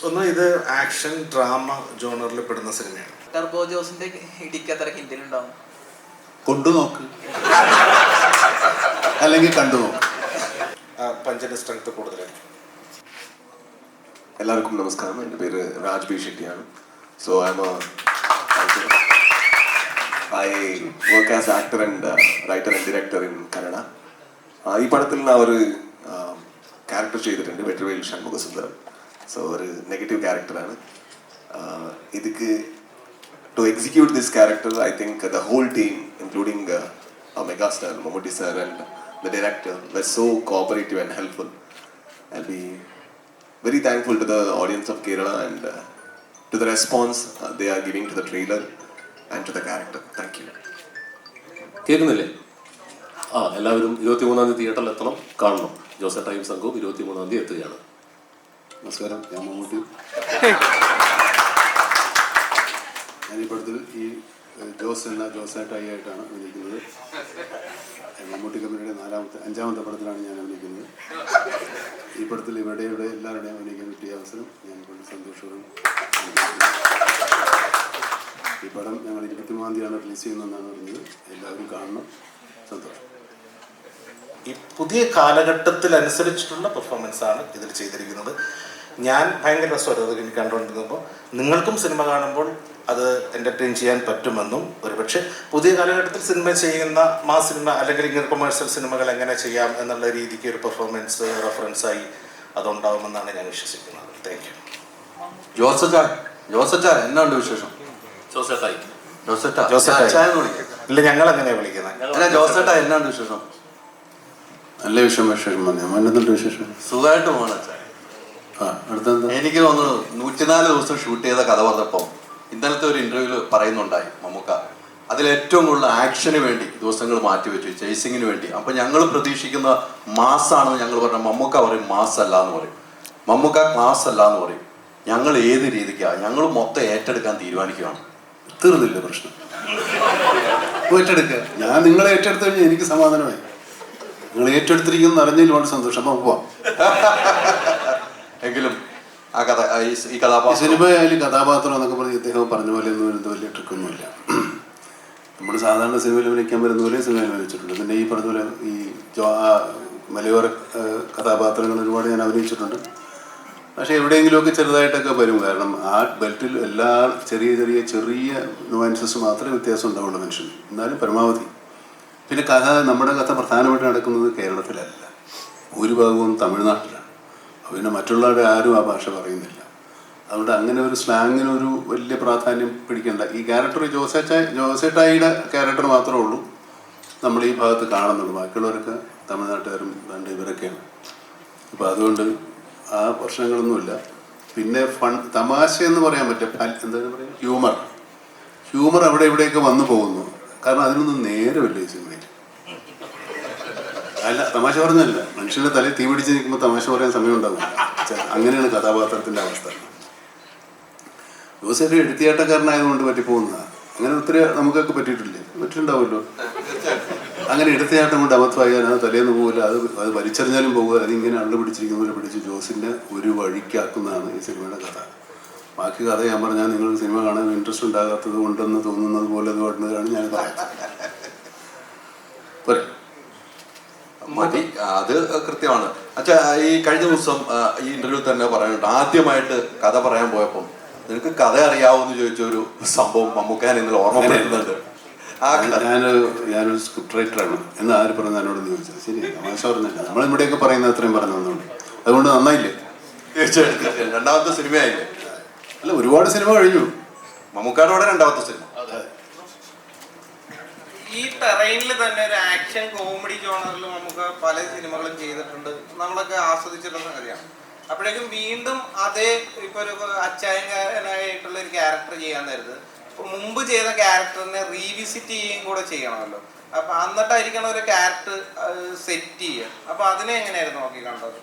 ഒന്ന് ഇത് action drama ജോണറിൽ പെടുന്ന സിനിമയാണ്. ടർബോ ജോസിന്റെ ഇടിക്കത്ര കിൻഡിലുണ്ടാവും. കൊണ്ടു നോക്ക് അല്ലെങ്കിൽ കണ്ടു നോക്ക്. പഞ്ചിന്റെ സ്ട്രെങ്ത് കൂടുതലായിരിക്കും. എല്ലാവർക്കും നമസ്കാരം. എൻ്റെ പേര് രാജ് ബി ഷെട്ടിയാണ്. So I work as actor and writer and director in Kannada. ഈ പടത്തിൽ ഞാൻ ഒരു ക്യാരക്ടർ ചെയ്തിട്ടുണ്ട്, വെട്രിവേൽ ഷൺമുഖസുന്ദരം. സോ ഒരു നെഗറ്റീവ് ക്യാരക്ടറാണ്. ഇതിക്ക് to execute this character, I think the whole team, including our megastar Mammootty sir and the director, were so cooperative and helpful. I'll be very thankful to the audience of Kerala and to the response they are giving to the trailer and to the character. Thank you. കേൾക്കുന്നില്ലേ? എല്ലാവരും 23-ാം തീയതി തിയേറ്ററിൽ എത്തണം, കാണണം. ജോസേട്ടായും സംഘവും 23-ാം തീയതി എത്തുകയാണ്. നമസ്കാരം, ഞാൻ മമ്മൂട്ടി. ഞാൻ ഈ പടത്തിൽ ഈ ജോസേട്ടായി ആയിട്ടാണ് അഭിനയിക്കുന്നത്. മമ്മൂട്ടി കമ്പനിയുടെ 5ാമത്തെ പടത്തിലാണ് ഞാൻ അഭിനയിക്കുന്നത്. ഈ പടത്തിൽ ഇവിടെ എല്ലാവരുടെയും അഭിനയിക്കാൻ കിട്ടിയ അവസരം ഞാൻ കൊണ്ട് സന്തോഷവും. ഈ പടം ഞങ്ങൾ 23-ാം തീയതിയാണ് റിലീസ് ചെയ്യുന്നതെന്നാണ് പറഞ്ഞത്. എല്ലാവരും കാണണം. സന്തോഷം. ഈ പുതിയ കാലഘട്ടത്തിനനുസരിച്ചിട്ടുള്ള പെർഫോമൻസ് ആണ് ഇതിൽ ചെയ്തിരിക്കുന്നത്. ഞാൻ ഭയങ്കര രസമായിരുന്നു അത് കണ്ടുകൊണ്ടിരുന്നപ്പോൾ. നിങ്ങൾക്കും സിനിമ കാണുമ്പോൾ അത് എൻ്റർടൈൻ ചെയ്യാൻ പറ്റുമെന്നും, ഒരുപക്ഷെ പുതിയ കാലഘട്ടത്തിൽ സിനിമ ചെയ്യുന്ന സിനിമ അല്ലെങ്കിൽ ഇങ്ങനെ കൊമേഴ്സ്യൽ സിനിമകൾ എങ്ങനെ ചെയ്യാം എന്നുള്ള രീതിക്ക് ഒരു പെർഫോമൻസ് റെഫറൻസായി അതുണ്ടാവുമെന്നാണ് ഞാൻ വിശ്വസിക്കുന്നത്. Thank you. ജോസച്ചാ എന്നാണ്ട് വിശേഷം? ജോസേട്ടായി ഇല്ല, ഞങ്ങൾ എങ്ങനെയാണ് വിളിക്കുന്നത്? ജോസേട്ടാ എന്നാണ്ട് വിശേഷം? നല്ല വിശേഷം മന്നത്തിൻ്റെ വിശേഷം. സുഖമായിട്ട് പോകണം. അടുത്തെന്താ? എനിക്ക് തോന്നുന്നു 104 ദിവസം ഷൂട്ട് ചെയ്ത കഥ പറഞ്ഞപ്പം ഇന്നലത്തെ ഒരു ഇന്റർവ്യൂവിൽ പറയുന്നുണ്ടായി മമ്മൂക്ക അതിലേറ്റവും കൂടുതൽ ആക്ഷന് വേണ്ടി ദിവസങ്ങൾ മാറ്റിവെച്ചു, ചേസിങ്ങിന് വേണ്ടി. അപ്പം ഞങ്ങൾ പ്രതീക്ഷിക്കുന്ന മാസാണെന്ന് ഞങ്ങൾ പറഞ്ഞ മമ്മൂക്ക പറയും മാസ് അല്ല എന്ന് പറയും, മമ്മൂക്ക ക്ലാസ് അല്ല എന്ന് പറയും. ഞങ്ങൾ ഏത് രീതിക്കാണ്? ഞങ്ങൾ മൊത്തം ഏറ്റെടുക്കാൻ തീരുമാനിക്കുകയാണ്. തീർന്നില്ല പ്രശ്നം. ഏറ്റെടുക്കുക. ഞാൻ നിങ്ങളെ ഏറ്റെടുത്തു കഴിഞ്ഞാൽ എനിക്ക് സമാധാനമായി. നിങ്ങൾ ഏറ്റെടുത്തിരിക്കുന്ന അറിഞ്ഞതിൽ വളരെ സന്തോഷം. അപ്പം പോവാം. എങ്കിലും ആ കഥ ഈ കഥാപാത്രം സിനിമയായാലും കഥാപാത്രം എന്നൊക്കെ പറഞ്ഞ് ഇദ്ദേഹം പറഞ്ഞ പോലെ ഒന്നും എന്ത് വലിയ ട്രിക്കൊന്നുമില്ല. നമ്മൾ സാധാരണ സിനിമയിൽ അഭിനയിക്കാൻ വരുന്ന പോലെ സിനിമയിൽ അഭിനയിച്ചിട്ടുണ്ട്. പിന്നെ ഈ പറഞ്ഞ പോലെ ഈ മലയോര കഥാപാത്രങ്ങൾ ഒരുപാട് ഞാൻ അഭിനയിച്ചിട്ടുണ്ട്. പക്ഷേ എവിടെയെങ്കിലുമൊക്കെ ചെറുതായിട്ടൊക്കെ വരും. കാരണം ആ ബെൽറ്റിൽ എല്ലാ ചെറിയ നുവാൻസസ് മാത്രമേ വ്യത്യാസം ഉണ്ടാവുള്ളൂ മനുഷ്യന്. എന്നാലും പരമാവധി. പിന്നെ നമ്മുടെ കഥ പ്രധാനമായിട്ട് നടക്കുന്നത് കേരളത്തിലല്ല, ഭൂരിഭാഗവും തമിഴ്നാട്ടിലാണ്. പിന്നെ മറ്റുള്ളവരുടെ ആരും ആ ഭാഷ പറയുന്നില്ല. അതുകൊണ്ട് അങ്ങനെ ഒരു സ്ലാങ്ങിനൊരു വലിയ പ്രാധാന്യം പിടിക്കേണ്ട. ഈ ക്യാരക്ടർ ജോസേട്ടായിയുടെ ക്യാരക്ടർ മാത്രമേ ഉള്ളൂ നമ്മൾ ഈ ഭാഗത്ത് കാണുന്നുള്ളൂ. ബാക്കിയുള്ളവരൊക്കെ തമിഴ്നാട്ടുകാരും ഇവരൊക്കെയാണ്. അപ്പോൾ അതുകൊണ്ട് ആ പ്രശ്നങ്ങളൊന്നുമില്ല. പിന്നെ തമാശ എന്ന് പറയാൻ പറ്റും. എന്താണ് പറയുക? ഹ്യൂമർ അവിടെ ഇവിടെയൊക്കെ വന്നു പോകുന്നു. കാരണം അതിനൊന്നും നേരമില്ല ഈ സിനിമയിൽ. അല്ല, തമാശ പറഞ്ഞല്ല. മനുഷ്യന്റെ തലയിൽ തീ പിടിച്ച് നിൽക്കുമ്പോൾ തമാശ പറയാൻ സമയം ഉണ്ടാവും. അങ്ങനെയാണ് കഥാപാത്രത്തിന്റെ അവസ്ഥ. ജോസേട്ട് എടുത്തിയാട്ടക്കാരനായതുകൊണ്ട് പറ്റിപ്പോകുന്നതാണ്. അങ്ങനെ ഒത്തിരി നമുക്കൊക്കെ പറ്റിയിട്ടുണ്ടാവുമല്ലോ. അങ്ങനെ എടുത്തയാട്ടം കൊണ്ട് അബദ്ധമായാൽ അത് തലേന്ന് പോകില്ല, അത് വലിച്ചെറിഞ്ഞാലും പോകുക. അതിങ്ങനെ അള്ളു പിടിച്ചിരിക്കുന്നവരെ പിടിച്ച് ജോസിന്റെ ഒരു വഴിക്കാക്കുന്നതാണ് ഈ സിനിമയുടെ കഥ. ബാക്കി കഥ ഞാൻ പറഞ്ഞാൽ നിങ്ങൾ സിനിമ കാണാൻ ഇൻട്രസ്റ്റ് ഉണ്ടാകാത്തത് കൊണ്ടെന്ന് തോന്നുന്നത് പോലെ കാണുന്നതാണ് ഞാൻ പറയുന്നത്. മതി, അത് കൃത്യമാണ്. അച്ഛാ, ഈ കഴിഞ്ഞ ദിവസം ഈ ഇന്റർവ്യൂ തന്നെ പറയുന്നുണ്ട്, ആദ്യമായിട്ട് കഥ പറയാൻ പോയപ്പോൾ നിനക്ക് കഥ അറിയാവോന്ന് ചോദിച്ചൊരു സംഭവം മമ്മൂക്കാൻ ഇന്നലെ ഓർമ്മപ്പെടുന്നുണ്ട്. ഞാനൊരു സ്ക്രിപ്റ്റ് റൈറ്ററാണ് എന്ന് ആര് പറഞ്ഞു എന്നോടൊന്ന് ചോദിച്ചത്. ശരി, തമാശ പറഞ്ഞില്ല. നമ്മളിവിടെയൊക്കെ പറയുന്നത് അത്രയും പറഞ്ഞതുകൊണ്ട് അതുകൊണ്ട് നന്നായില്ലേ? തീർച്ചയായിട്ടും രണ്ടാമത്തെ സിനിമയായില്ലേ? അല്ല, ഒരുപാട് സിനിമ കഴിഞ്ഞു. മമ്മൂക്കാടോടെ രണ്ടാമത്തെ സിനിമ. ഈ ടെറൈനിൽ തന്നെ ഒരു ആക്ഷൻ കോമഡി ജോണറിൽ നമുക്ക് പല സിനിമകളും ചെയ്തിട്ടുണ്ട്, നമ്മളൊക്കെ ആസ്വദിച്ചിട്ടുള്ള സംഗതിയാണ്. അപ്പോഴേക്കും വീണ്ടും അതേ ഇപ്പൊ ഒരു അച്ചായനായിട്ടുള്ള ഒരു ക്യാരക്ടർ ചെയ്യാൻ നേരത്ത് മുമ്പ് ചെയ്ത ക്യാരക്ടറിനെ റീവിസിറ്റ് ചെയ്യുകയും കൂടെ ചെയ്യണമല്ലോ. അപ്പൊ എന്നിട്ടായിരിക്കണം ഒരു ക്യാരക്ടർ സെറ്റ് ചെയ്യുക. അപ്പൊ അതിനെ എങ്ങനെയായിരുന്നു നോക്കി കണ്ടത്?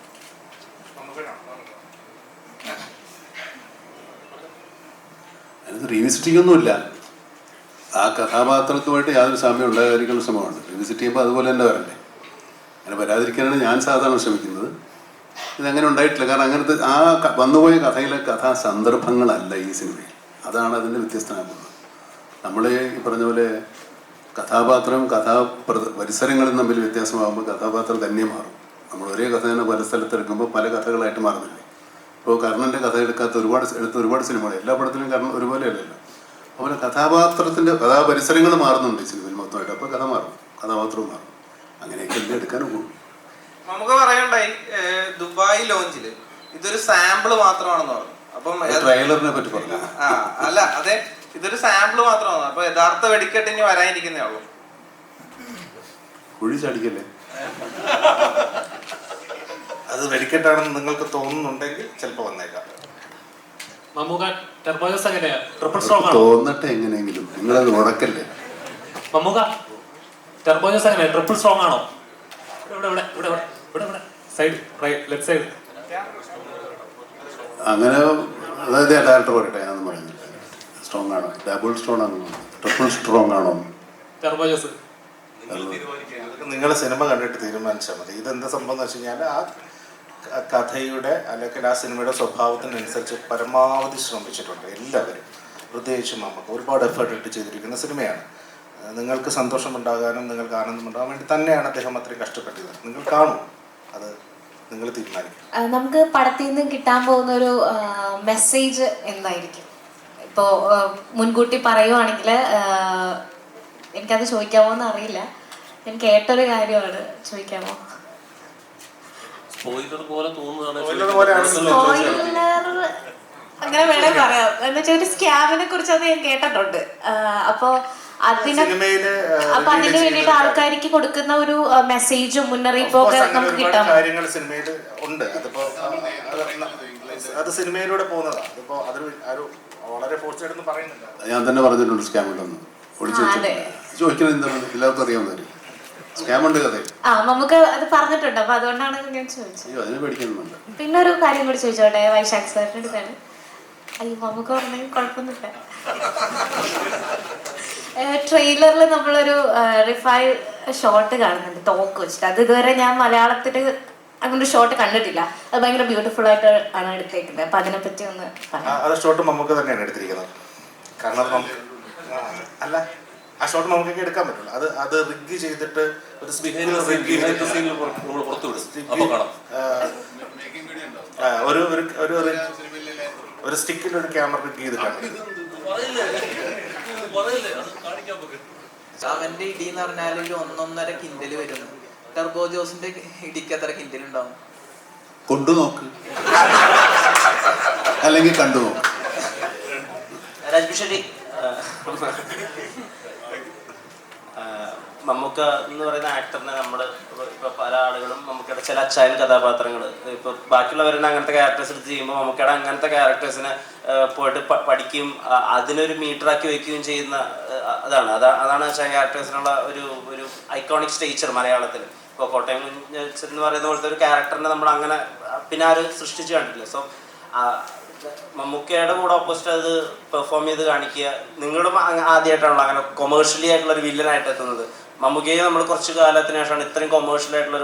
അതിനകത്ത് റീവിസിറ്റിംഗ് ഒന്നുമില്ല. ആ കഥാപാത്രത്തുമായിട്ട് യാതൊരു സാമ്യം ഉണ്ടാകാതിരിക്കുന്ന ശ്രമമാണ്. റീവിസിറ്റ് ചെയ്യുമ്പോൾ അതുപോലെ തന്നെ വരണ്ടേ. അങ്ങനെ വരാതിരിക്കാനാണ് ഞാൻ സാധാരണ ശ്രമിക്കുന്നത്. ഇതങ്ങനെ ഉണ്ടായിട്ടില്ല. കാരണം അങ്ങനത്തെ വന്നുപോയ കഥയിലെ സന്ദർഭങ്ങളല്ല ഈ സിനിമയിൽ. അതാണ് അതിൻ്റെ വ്യത്യസ്തമാക്കുന്നത്. നമ്മൾ ഈ പറഞ്ഞ പോലെ കഥാപാത്രം പരിസരങ്ങളും തമ്മിൽ വ്യത്യാസമാകുമ്പോൾ കഥാപാത്രം തന്നെ മാറും. നമ്മൾ ഒരേ കഥ തന്നെ പല സ്ഥലത്തെടുക്കുമ്പോൾ പല കഥകളായിട്ട് മാറുന്നില്ലേ. ഇപ്പോൾ കർണൻ്റെ കഥ എടുത്ത ഒരുപാട് സിനിമകൾ, എല്ലാ പടത്തിലും കർണൻ ഒരുപോലെ അല്ലല്ലോ. അതുപോലെ കഥാപരിസരങ്ങൾ മാറുന്നുണ്ട് ഈ സിനിമയിൽ മൊത്തമായിട്ട്. അപ്പോൾ കഥ മാറും, കഥാപാത്രവും മാറും. അങ്ങനെയൊക്കെ എല്ലാം എടുക്കാനും പോകും. നമുക്ക് പറയണ്ടായി ദുബായ് ലോഞ്ചില് ഇതൊരു സാമ്പിള് മാത്രമാണെന്ന് പറഞ്ഞു. അപ്പം ട്രെയിലറിനെ പറ്റി പറഞ്ഞു. അല്ല, അതെ, ഇതൊരു സാമ്പിള് മാത്രമാണ്. അപ്പൊ യഥാർത്ഥ വെടിക്കെട്ട് ഇനി വരാനിരിക്കുന്നേ ഉള്ളൂ. കുഴി ചാടിക്കല്ലേ. അത് വെടിക്കെട്ടാണെന്ന് നിങ്ങൾക്ക് തോന്നുന്നുണ്ടെങ്കിൽ ചിലപ്പോൾ വന്നേക്കാം. ട്രിപ്പിൾ സ്ട്രോങ് തോന്നട്ടെ എങ്ങനെയെങ്കിലും, നിങ്ങളത് ഉടക്കല്ലേ. മമ്മൂക്ക ടെർബോജസ് എങ്ങനെ ട്രിപ്പിൾ സ്ട്രോങ് ആണോ? ഇവിടെ ഇവിടെ ഇവിടെ ഇവിടെ ഇവിടെ സൈഡ് ലെഫ്റ്റ് സൈഡ് അങ്ങനെ. അതായത് ഡയറക്ടർ പറയട്ടെ, ഞാനൊന്നും പറയുന്നില്ല. സ്ട്രോങ് ആണോ, ഡബിൾ സ്ട്രോങ് ആണോ, ട്രിപ്പിൾ സ്ട്രോങ് ആണോ? ടെർബോജസ് നിങ്ങൾ സിനിമ കണ്ടിട്ട് തീരുമാനിച്ചാൽ മതി. ഇതെന്താ സംഭവം എന്ന് വെച്ച് കഴിഞ്ഞാൽ ആ കഥയുടെ അല്ലെങ്കിൽ ആ സിനിമയുടെ സ്വഭാവത്തിനനുസരിച്ച് പരമാവധി ശ്രമിച്ചിട്ടുണ്ട് എല്ലാവരും. പ്രത്യേകിച്ചും നമുക്ക് ഒരുപാട് എഫേർട്ട് ഇട്ട് ചെയ്തിരിക്കുന്ന സിനിമയാണ്. നിങ്ങൾക്ക് സന്തോഷമുണ്ടാകാനും നിങ്ങൾക്ക് ആനന്ദമുണ്ടാകാൻ വേണ്ടി തന്നെയാണ് അദ്ദേഹം അത്രയും കഷ്ടപ്പെട്ടത്. നിങ്ങൾ കാണും, അത് നിങ്ങൾ തീരുമാനിക്കും. നമുക്ക് പടത്തിൽ നിന്ന് കിട്ടാൻ പോകുന്ന ഒരു മെസ്സേജ് എന്തായിരിക്കും? ഇപ്പോൾ മുൻകൂട്ടി പറയുവാണെങ്കിൽ എനിക്കത് ചോദിക്കാമോ എന്ന് അറിയില്ല. ഞാൻ കേട്ടൊരു കാര്യമാണ്, ചോദിക്കാമോ? സ്പോയിലർ പോലെ തോന്നുന്നതാണ്. സ്പോയിലർ അങ്ങനെ വേണേ പറയാം. എന്ന് വെച്ചാൽ ഒരു സ്കാമിനെ കുറിച്ച് അത് ഞാൻ കേട്ടിട്ടുണ്ട്. അപ്പോൾ അതിന് വേണ്ടിയിട്ട് ആൾക്കാർക്ക് കൊടുക്കുന്ന ഒരു മെസ്സേജും മുന്നറിയിപ്പും ഒക്കെ നമുക്ക് കിട്ടാം. കാര്യങ്ങൾ സിനിമയിൽ ഉണ്ട്. അതിപ്പോ അത് സിനിമയിലൂടെ പോകുന്നതാണ്. അതിപ്പോ അതൊരു വളരെ ഫോഴ്സായിട്ടൊന്നും പറയുന്നില്ല. ഞാൻ തന്നെ പറഞ്ഞിട്ടുണ്ട് സ്കാം ഉണ്ടെന്ന്. ചോദിക്കുന്നത് എന്താണ്, എല്ലാവർക്കും അറിയാവുന്ന സ്കാം ഉണ്ട് കഥ. നമുക്ക് അത് പറഞ്ഞിട്ടുണ്ട്. അപ്പൊ അതുകൊണ്ടാണ് ഞാൻ ചോദിച്ചത്. അയ്യോ, അതിന് പേടിക്കുന്നുണ്ട്. പിന്നെ ഒരു കാര്യം കൂടി ചോദിച്ചോട്ടെ, വൈശാഖ് സാറിന്റെ അടുത്താണ്. അയ്യോ, നമുക്ക് പറഞ്ഞെങ്കിൽ കുഴപ്പമൊന്നുമില്ല. ട്രെയിലറിൽ നമ്മളൊരു റിഫൈ ഷോട്ട് കാണുന്നുണ്ട് തോക്ക് വെച്ചിട്ട്. അത് ഇതുവരെ ഞാൻ മലയാളത്തിൽ അങ്ങനെ ഒരു ഷോട്ട് കണ്ടിട്ടില്ല. അത് ഭയങ്കര ബ്യൂട്ടിഫുൾ ആയിട്ട് ആണ് എടുത്തേക്കുന്നത്. അപ്പൊ അതിനെപ്പറ്റി ഒന്ന് പറയാം. ആ ഷോട്ട് നമുക്ക് തന്നെയാണ് എടുത്തിരിക്കുന്നത്. കാരണം അല്ല, ആ ഷോട്ട് നമുക്കൊക്കെ എടുക്കാൻ പറ്റില്ല. അത് റിഗ് ചെയ്തിട്ട് ഒരു ഒരു സ്റ്റിക്കിൽ ഒരു ക്യാമറ റിഗ് ചെയ്തിട്ടാണ്. അവന്റെ ഇടി എന്ന് പറഞ്ഞാൽ ഒരു 1.5 കിൻഡല് വരുന്നു. ടെർബോ ജോസിന്റെ ഇടിക്ക് എത്ര കിൻഡൽ ഉണ്ടാവും? കൊണ്ടു നോക്ക്, അല്ലെങ്കിൽ കണ്ടു നോക്ക്. രാജ്ബിഷരി മമ്മൂക്ക എന്ന് പറയുന്ന ആക്ടറിനെ നമ്മൾ ഇപ്പൊ പല ആളുകളും മമ്മൂക്കയുടെ ചില അച്ചായൻ കഥാപാത്രങ്ങൾ ഇപ്പൊ ബാക്കിയുള്ളവരുടെ അങ്ങനത്തെ ക്യാരക്ടേഴ്സ് എടുത്ത് ചെയ്യുമ്പോൾ മമ്മൂക്കയുടെ അങ്ങനത്തെ ക്യാരക്ടേഴ്സിനെ പോയിട്ട് പഠിക്കുകയും അതിനൊരു മീറ്ററാക്കി വയ്ക്കുകയും ചെയ്യുന്ന അതാണ് അച്ചായൻ ക്യാരക്ടേഴ്സിനുള്ള ഒരു ഐക്കോണിക് സ്റ്റേച്ചർ മലയാളത്തിൽ. ഇപ്പോൾ കോട്ടയം കുഞ്ഞച്ചൻ എന്ന് പറയുന്ന പോലത്തെ ഒരു ക്യാരക്ടറിനെ നമ്മൾ അങ്ങനെ പിന്നെ ആരും സൃഷ്ടിച്ച് കണ്ടിട്ടില്ല. സോ മമ്മൂക്കയുടെ കൂടെ ഓപ്പോസിറ്റ് അത് പെർഫോം ചെയ്ത് കാണിക്കുക. നിങ്ങളും ആദ്യമായിട്ടാണല്ലോ അങ്ങനെ കൊമേഴ്ഷ്യലി ആയിട്ടുള്ള ഒരു വില്ലനായിട്ട് എത്തുന്നത്. മമ്മൂക്കയെ നമ്മൾ കുറച്ച് കാലത്തിന് ശേഷമാണ് ഇത്രയും കൊമേഴ്ഷ്യൽ ആയിട്ടുള്ള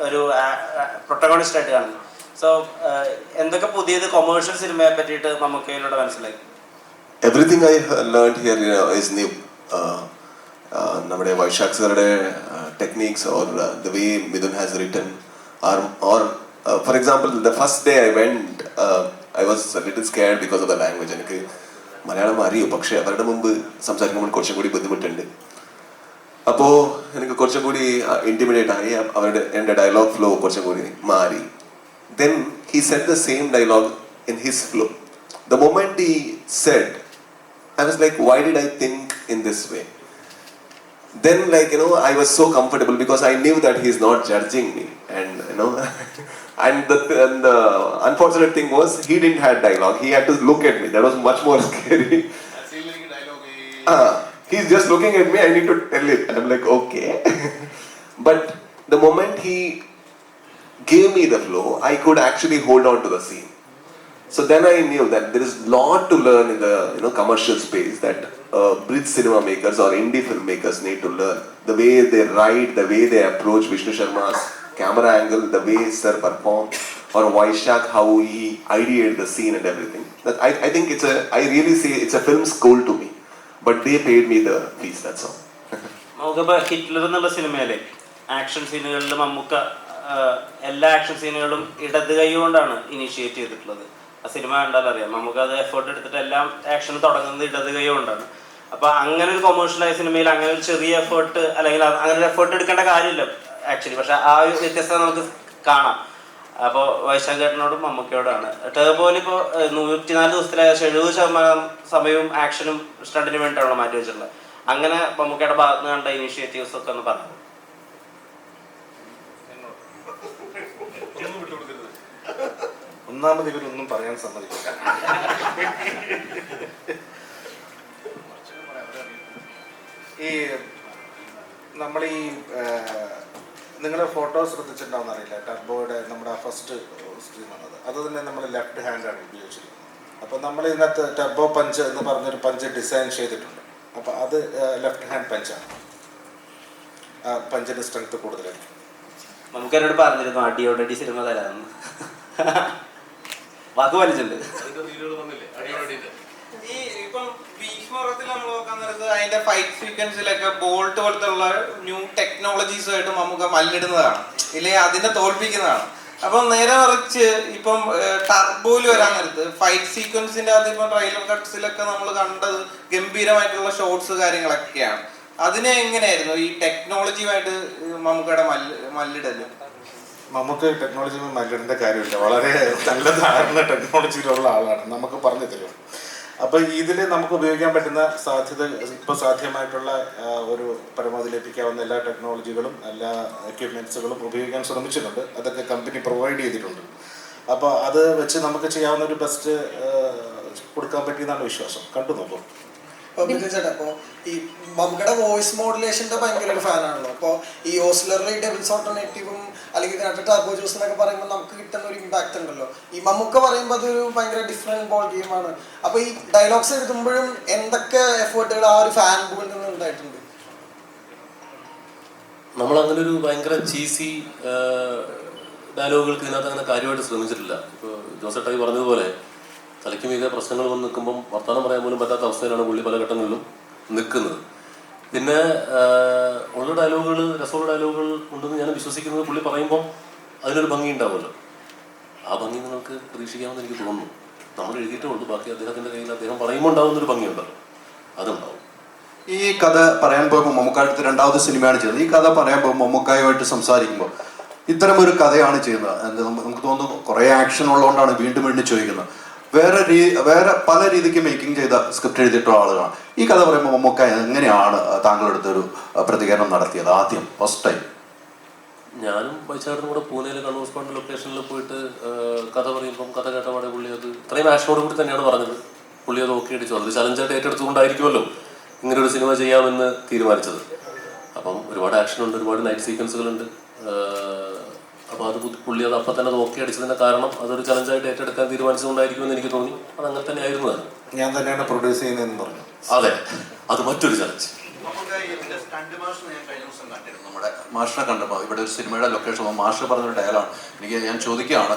ഒരു പ്രൊട്ടഗോണിസ്റ്റ് ആയിട്ട് കാണുന്നത്. സോ എന്തൊക്കെ പുതിയത് കൊമേഴ്ഷ്യൽ സിനിമയെ പറ്റിയിട്ട് മമ്മൂക്കയിലൂടെ മനസ്സിലായി? Everything I learned here is new. നമ്മുടെ വൈശാഖ് സാറുടെ techniques or the way Mithun has written or for example, the first day I went, I was a little scared because of the language. എനിക്ക് മലയാളം അറിയും, പക്ഷേ അവരുടെ മുമ്പ് സംസാരിക്കുമ്പോൾ കുറച്ചും കൂടി ബുദ്ധിമുട്ടുണ്ട്. അപ്പോൾ എനിക്ക് കുറച്ചും കൂടി ഇൻറ്റിമിഡേറ്റ് ആയി. എൻ്റെ ഡയലോഗ് ഫ്ലോ കുറച്ചും കൂടി മാറി. Then he said the same dialogue in his flow. The moment he said, I was like, why did I think in this way? Then I was so comfortable because I knew that he's not judging me, and and the unfortunate thing was he didn't have dialogue. He had to look at me. That was much more scary. He's just looking at me. I need to tell it. I'm like, okay. But the moment he gave me the flow, I could actually hold on to the scene. So then I knew that there is a lot to learn in the commercial space that bridge cinema makers or indie filmmakers need to learn. The way they write, the way they approach Vishnu Sharma's camera angle, the way sir perform, or Vaishak, how he ideated the scene and everything. That I think I really say it's a film school to me. But they paid me the fees, that's all. നമുക്കിപ്പോൾ Hitler എന്നുള്ള സിനിമയിലെ action സീനുകളിൽ Mammukka എല്ലാ action സീനുകളും ഇടത് കൈ കൊണ്ടാണ് initiate ചെയ്തിട്ടുള്ളത്. ആ cinema കണ്ടാൽ അറിയാം, നമുക്ക് അത് എഫേർട്ട് എടുത്തിട്ട് എല്ലാം ആക്ഷൻ തുടങ്ങുന്നത് ഇടത് കൈ കൊണ്ടാണ്. അപ്പോൾ അങ്ങനെ ഒരു കൊമേഴ്ഷ്യലായ സിനിമയിൽ അങ്ങനെ ഒരു ചെറിയ എഫേർട്ട് അല്ലെങ്കിൽ അങ്ങനെ ഒരു എഫേർട്ട് എടുക്കേണ്ട കാര്യമില്ല ആക്ച്വലി. പക്ഷെ ആ ഒരു വ്യത്യസ്തത നമുക്ക് കാണാം. അപ്പോൾ വൈശാഖ് ചേട്ടനോടും മമ്മൂക്കയോടാണ്. ടർബോയിൽ ഇപ്പോൾ 104 ദിവസത്തിലെ 70% സമയവും ആക്ഷനും സ്റ്റണ്ടിന് വേണ്ടിയിട്ടാണല്ലോ മാറ്റി വെച്ചിട്ടുള്ളത്. അങ്ങനെ മമ്മൂക്കയുടെ ഭാഗത്ത് നിന്ന് കണ്ട ഇനീഷ്യേറ്റീവ്സ് ഒക്കെ ഒന്ന് പറഞ്ഞു. ഒന്നാമത് ഇവരൊന്നും പറയാൻ സമ്മതിക്കില്ല. ഈ നമ്മൾ ഈ നിങ്ങളുടെ ഫോട്ടോ ശ്രദ്ധിച്ചിട്ടുണ്ടാവുന്ന അറിയില്ല, ടർബോയുടെ നമ്മുടെ ഫസ്റ്റ് സ്ക്രീൻ വന്നത് അത് തന്നെ നമ്മൾ ലെഫ്റ്റ് ഹാൻഡാണ് ഉപയോഗിച്ചിരിക്കുന്നത്. അപ്പോൾ നമ്മൾ ഇതിനകത്ത് ടർബോ പഞ്ച് എന്ന് പറഞ്ഞൊരു പഞ്ച് ഡിസൈൻ ചെയ്തിട്ടുണ്ട്. അപ്പോൾ അത് ലെഫ്റ്റ് ഹാൻഡ് പഞ്ചാണ്. ആ പഞ്ചിൻ്റെ സ്ട്രെങ്ത് കൂടുതലായിരിക്കും. നമുക്ക് എന്നോട് പറഞ്ഞിരുന്നു അടിയോടടി സിനിമ തരാമെന്ന്. വാക്ക് വലിച്ചിട്ടുണ്ട്. ഈ ഇപ്പം ഭീഷ്മത്തിൽ നമ്മൾ നോക്കാൻ നേരത്ത് അതിന്റെ ഫൈറ്റ് സീക്വൻസിലൊക്കെ ബോൾട്ട് പോലത്തെ ഉള്ള ന്യൂ ടെക്നോളജീസുമായിട്ട് നമുക്ക് മല്ലിടുന്നതാണ്, ഇല്ലെങ്കിൽ അതിനെ തോൽപ്പിക്കുന്നതാണ്. അപ്പം നേരെ മറിച്ച് ഇപ്പം ടർബോയിൽ വരാൻ നേരത്ത് ഫൈറ്റ് സീക്വൻസിന്റെ അകത്ത് ഇപ്പം ട്രെയിലർ കട്ട്സിലൊക്കെ നമ്മൾ കണ്ടത് ഗംഭീരമായിട്ടുള്ള ഷോട്ട്സ് കാര്യങ്ങളൊക്കെയാണ്. അതിനെ എങ്ങനെയായിരുന്നു ഈ ടെക്നോളജിയുമായിട്ട് നമുക്കിവിടെ മല്ലിടല്? നമുക്ക് ടെക്നോളജി മല്ലിടേണ്ട കാര്യമില്ല, വളരെ നല്ല ധാരണ ടെക്നോളജിയിലുള്ള ആളാണ്, നമുക്ക് പറഞ്ഞു തരും. അപ്പോൾ ഇതിൽ നമുക്ക് ഉപയോഗിക്കാൻ പറ്റുന്ന സാധ്യത ഇപ്പോൾ സാധ്യമായിട്ടുള്ള ഒരു പരമാവധി ലഭിക്കാവുന്ന എല്ലാ ടെക്നോളജികളും എല്ലാ എക്യുപ്മെൻറ്റ്സുകളും ഉപയോഗിക്കാൻ ശ്രമിച്ചിട്ടുണ്ട്. അതൊക്കെ കമ്പനി പ്രൊവൈഡ് ചെയ്തിട്ടുണ്ട്. അപ്പോൾ അത് വെച്ച് നമുക്ക് ചെയ്യാവുന്ന ഒരു ബെസ്റ്റ് കൊടുക്കാൻ പറ്റിയെന്നാണ് വിശ്വാസം. കണ്ടു നോക്കും. ചേട്ടാ, അപ്പോൾ ഈ മമ്മൂക്കയുടെ വോയിസ് മോഡുലേഷൻ്റെ ഭയങ്കര ഒരു ഫാനാണല്ലോ. അപ്പോൾ ഈ ഓസ്ലറി ഡെവിൾസ് ഓൾട്ടർനേറ്റീവും അല്ലെങ്കിൽ ഇതിനകത്ത് ടർബോ ജ്യൂസ് എന്നൊക്കെ പറയുമ്പോൾ നമുക്ക് കിട്ടുന്ന ഒരു ഇമ്പാക്റ്റ് ഉണ്ടല്ലോ. ഈ മമ്മൂക്ക പറയുമ്പോൾ അതൊരു ഭയങ്കര ഡിഫറെൻറ്റ് ബോൾ ഗെയിമാണ്. അപ്പോൾ ഈ ഡയലോഗ്സ് എഴുതുമ്പോഴും എന്തൊക്കെ എഫേർട്ടുകൾ ആ ഒരു ഫാൻ ബോളിൽ നിന്ന് ഉണ്ടായിട്ടുണ്ട്? നമ്മളങ്ങനെ ഒരു ഭയങ്കര ചീസി ഡയലോഗുകൾക്ക് ഇതിനകത്ത് അങ്ങനെ കാര്യമായിട്ട് ശ്രമിച്ചിട്ടില്ല. ഇപ്പോൾ ജോസേട്ടായി പറഞ്ഞതുപോലെ തലയ്ക്ക് മീതെ പ്രശ്നങ്ങൾ വന്ന് നിൽക്കുമ്പം വർത്തമാനം പറയാൻ പോലും പറ്റാത്ത അവസ്ഥയിലാണ് പുള്ളി പല ഘട്ടങ്ങളിലും നിൽക്കുന്നത്. പിന്നെ ഉള്ള ഡയലോഗുകൾ, രസമുള്ള ഡയലോഗുകൾ ഉണ്ടെന്ന് ഞാൻ വിശ്വസിക്കുന്നത് പുള്ളി പറയുമ്പം അതിനൊരു ഭംഗി ഉണ്ടാവുമല്ലോ. ആ ഭംഗി നിങ്ങൾക്ക് പ്രതീക്ഷിക്കാമെന്ന് എനിക്ക് തോന്നുന്നു. നമ്മൾ എഴുതിയിട്ടേ ഉള്ളൂ, ബാക്കി അദ്ദേഹത്തിൻ്റെ കയ്യിൽ അദ്ദേഹം പറയുമ്പോൾ ഉണ്ടാകുന്നൊരു ഭംഗിയുണ്ടല്ലോ, അതുണ്ടാവും. ഈ കഥ പറയാൻ പോകുമ്പോൾ മമ്മൂക്ക അടുത്ത് രണ്ടാമത്തെ സിനിമയാണ് ചെയ്തത്. ഈ കഥ പറയാൻ പോകുമ്പോൾ മമ്മൂക്കായുമായിട്ട് സംസാരിക്കുമ്പോൾ ഇത്തരം ഒരു കഥയാണ് ചെയ്യുന്നത്. നമുക്ക് തോന്നുന്നു കുറേ ആക്ഷൻ ഉള്ളതുകൊണ്ടാണ് വീണ്ടും വീണ്ടും ചോദിക്കുന്നത്. വേറെ പല രീതിക്ക് മേക്കിംഗ് ചെയ്ത സ്ക്രിപ്റ്റ് എഴുതിയിട്ടുള്ള ആളുകളാണ്. ഈ കഥ പറയുമ്പോൾ മമ്മൂക്ക എങ്ങനെയാണ് താങ്കളെടുത്തൊരു പ്രതികരണം നടത്തിയത് ആദ്യം ഫസ്റ്റ് ടൈം? ഞാനും വൈശാഖനും കൂടെ പൂനെയിൽ കണ്ണൂർ സ്പോണ്ട് ലൊക്കേഷനിൽ പോയിട്ട് കഥ പറയുമ്പം കഥ കേട്ടപാടെ പുള്ളി അത് ഇത്രയും ആക്ഷനോട് കൂടി തന്നെയാണ് പറഞ്ഞത്. പുള്ളി അത് ഓക്കെ അടിച്ചു. അത് ചലഞ്ചായിട്ട് ഏറ്റെടുത്തുകൊണ്ടായിരിക്കുമല്ലോ ഇങ്ങനെ ഒരു സിനിമ ചെയ്യാമെന്ന് തീരുമാനിച്ചത്. അപ്പം ഒരുപാട് ആക്ഷനുണ്ട്, ഒരുപാട് നൈറ്റ് സീക്വൻസുകളുണ്ട്. അപ്പോൾ അത് പുള്ളി അത് അപ്പം തന്നെ അത് ഓക്കെ അടിച്ചതിൻ്റെ കാരണം അതൊരു ചലഞ്ചായിട്ട് ഏറ്റെടുക്കാൻ തീരുമാനിച്ചതുകൊണ്ടായിരിക്കുമെന്ന് എനിക്ക് തോന്നി. അത് അങ്ങനെ തന്നെ ആയിരുന്നു. അത് ഞാൻ തന്നെയാണ് പ്രൊഡ്യൂസ് ചെയ്യുന്നതെന്ന് പറഞ്ഞു. അതെ, അത് മറ്റൊരു ചലഞ്ച്. നമ്മുടെ മാഷിനെ കണ്ടപ്പോൾ ഇവിടെ ഒരു സിനിമയുടെ ലൊക്കേഷൻ മാഷ് പറഞ്ഞൊരു ഡയലോഗാണ്. ഞാൻ ചോദിക്കുകയാണ്,